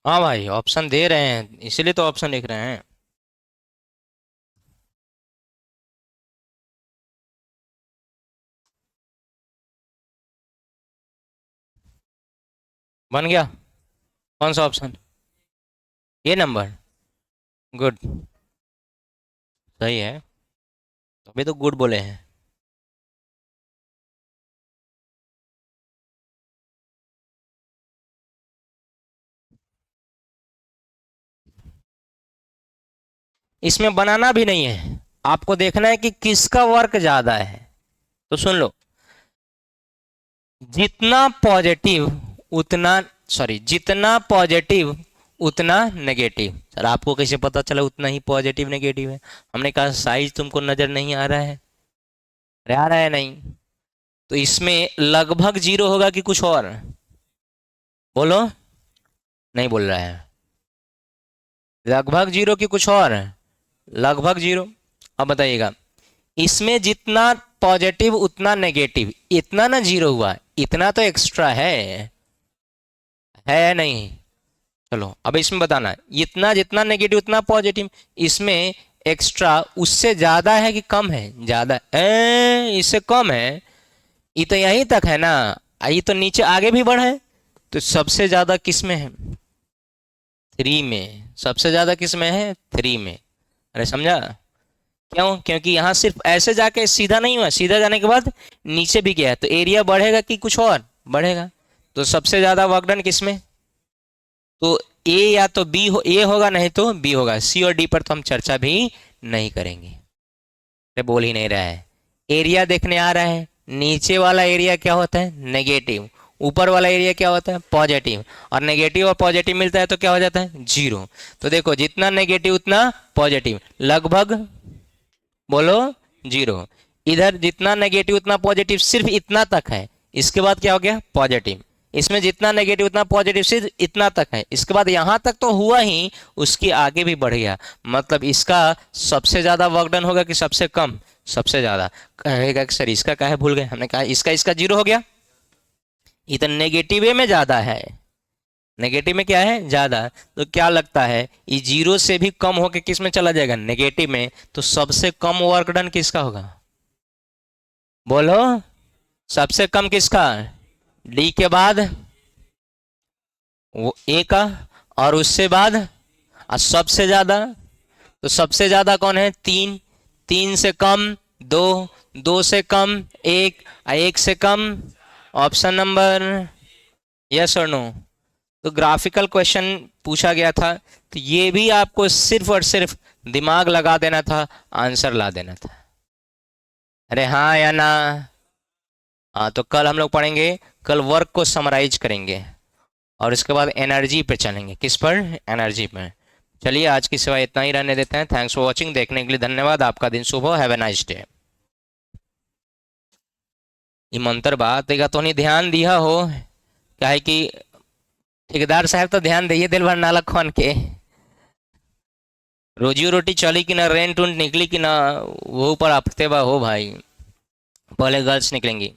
हाँ भाई, ऑप्शन दे रहे हैं, इसीलिए तो ऑप्शन लिख रहे हैं। बन गया। कौन सा ऑप्शन? ये नंबर। गुड। सही है। अभी तो गुड बोले हैं। इसमें बनाना भी नहीं है, आपको देखना है कि किसका वर्क ज्यादा है। तो सुन लो, जितना पॉजिटिव उतना, सॉरी, जितना पॉजिटिव उतना नेगेटिव। सर आपको कैसे पता चला उतना ही पॉजिटिव नेगेटिव है? हमने कहा साइज तुमको नजर नहीं आ रहा है? अरे आ रहा है नहीं? तो इसमें लगभग जीरो होगा कि कुछ और? बोलो। नहीं बोल रहा है। लगभग जीरो कि कुछ और? लगभग जीरो। अब बताइएगा, इसमें जितना पॉजिटिव उतना नेगेटिव, इतना ना जीरो हुआ, इतना तो एक्स्ट्रा है या नहीं? चलो अब इसमें बताना, इतना जितना नेगेटिव उतना पॉजिटिव, इसमें एक्स्ट्रा उससे ज्यादा है कि कम है? ज्यादा इससे कम है। ये तो यहीं तक है ना, ये तो नीचे आगे भी बढ़ा है। तो सबसे ज्यादा किस में है? थ्री में। सबसे ज्यादा किस में है? थ्री में। अरे समझा? क्यों? क्योंकि यहाँ सिर्फ ऐसे जाके सीधा नहीं हुआ, सीधा जाने के बाद नीचे भी गया, तो एरिया बढ़ेगा कि कुछ और बढ़ेगा? तो सबसे ज्यादा वर्कडन किस में? तो ए या तो बी हो, ए होगा नहीं तो बी होगा। सी और डी पर तो हम चर्चा भी नहीं करेंगे। अरे बोल ही नहीं रहा है। एरिया देखने आ रहा है, नीचे वाला एरिया क्या होता है? नेगेटिव। ऊपर वाला एरिया क्या होता है? पॉजिटिव। और नेगेटिव और पॉजिटिव मिलता है तो क्या हो जाता है? जीरो। तो देखो, जितना नेगेटिव उतना पॉजिटिव, लगभग। बोलो। जीरो। इधर जितना नेगेटिव उतना पॉजिटिव सिर्फ इतना तक है, इसके बाद क्या हो गया? पॉजिटिव। इसमें जितना नेगेटिव उतना पॉजिटिव सिर्फ इतना तक है, इसके बाद यहां तक तो हुआ ही, उसके आगे भी बढ़ गया। मतलब इसका सबसे ज्यादा वर्क डन होगा कि सबसे कम? सबसे ज्यादा। कहेगा कि सर इसका काहे भूल गए? हमने कहा इसका इसका जीरो हो गया। इतना नेगेटिव में ज्यादा है, नेगेटिव में क्या है? ज्यादा। तो क्या लगता है, ये जीरो से भी कम होके किस में चला जाएगा? नेगेटिव में। तो सबसे कम वर्क डन किसका होगा? बोलो। सबसे कम किसका? डी के बाद वो ए का, और उससे बाद और सबसे ज्यादा। तो सबसे ज्यादा कौन है? तीन। तीन से कम दो, दो से कम एक, और एक से कम। ऑप्शन नंबर यस और नो। तो ग्राफिकल क्वेश्चन पूछा गया था, तो ये भी आपको सिर्फ और सिर्फ दिमाग लगा देना था, आंसर ला देना था। अरे हाँ या ना? हाँ, तो कल हम लोग पढ़ेंगे, कल वर्क को समराइज करेंगे, और इसके बाद एनर्जी पे चलेंगे। किस पर? एनर्जी पे। चलिए आज की सेवा इतना ही रहने देते हैं। थैंक्स फॉर वॉचिंग, देखने के लिए धन्यवाद। आपका दिन शुभ हो। Have a nice day. ये मंत्र बात देगा तो नहीं ध्यान दिया हो, क्या है कि ठेकेदार साहब तो ध्यान दिए दिल भर नाला खोन के। रोजी रोटी चली कि ना, रेंट उंट निकली कि ना, वो ऊपर हफ्ते बा हो भाई। पहले गर्ल्स निकलेंगी।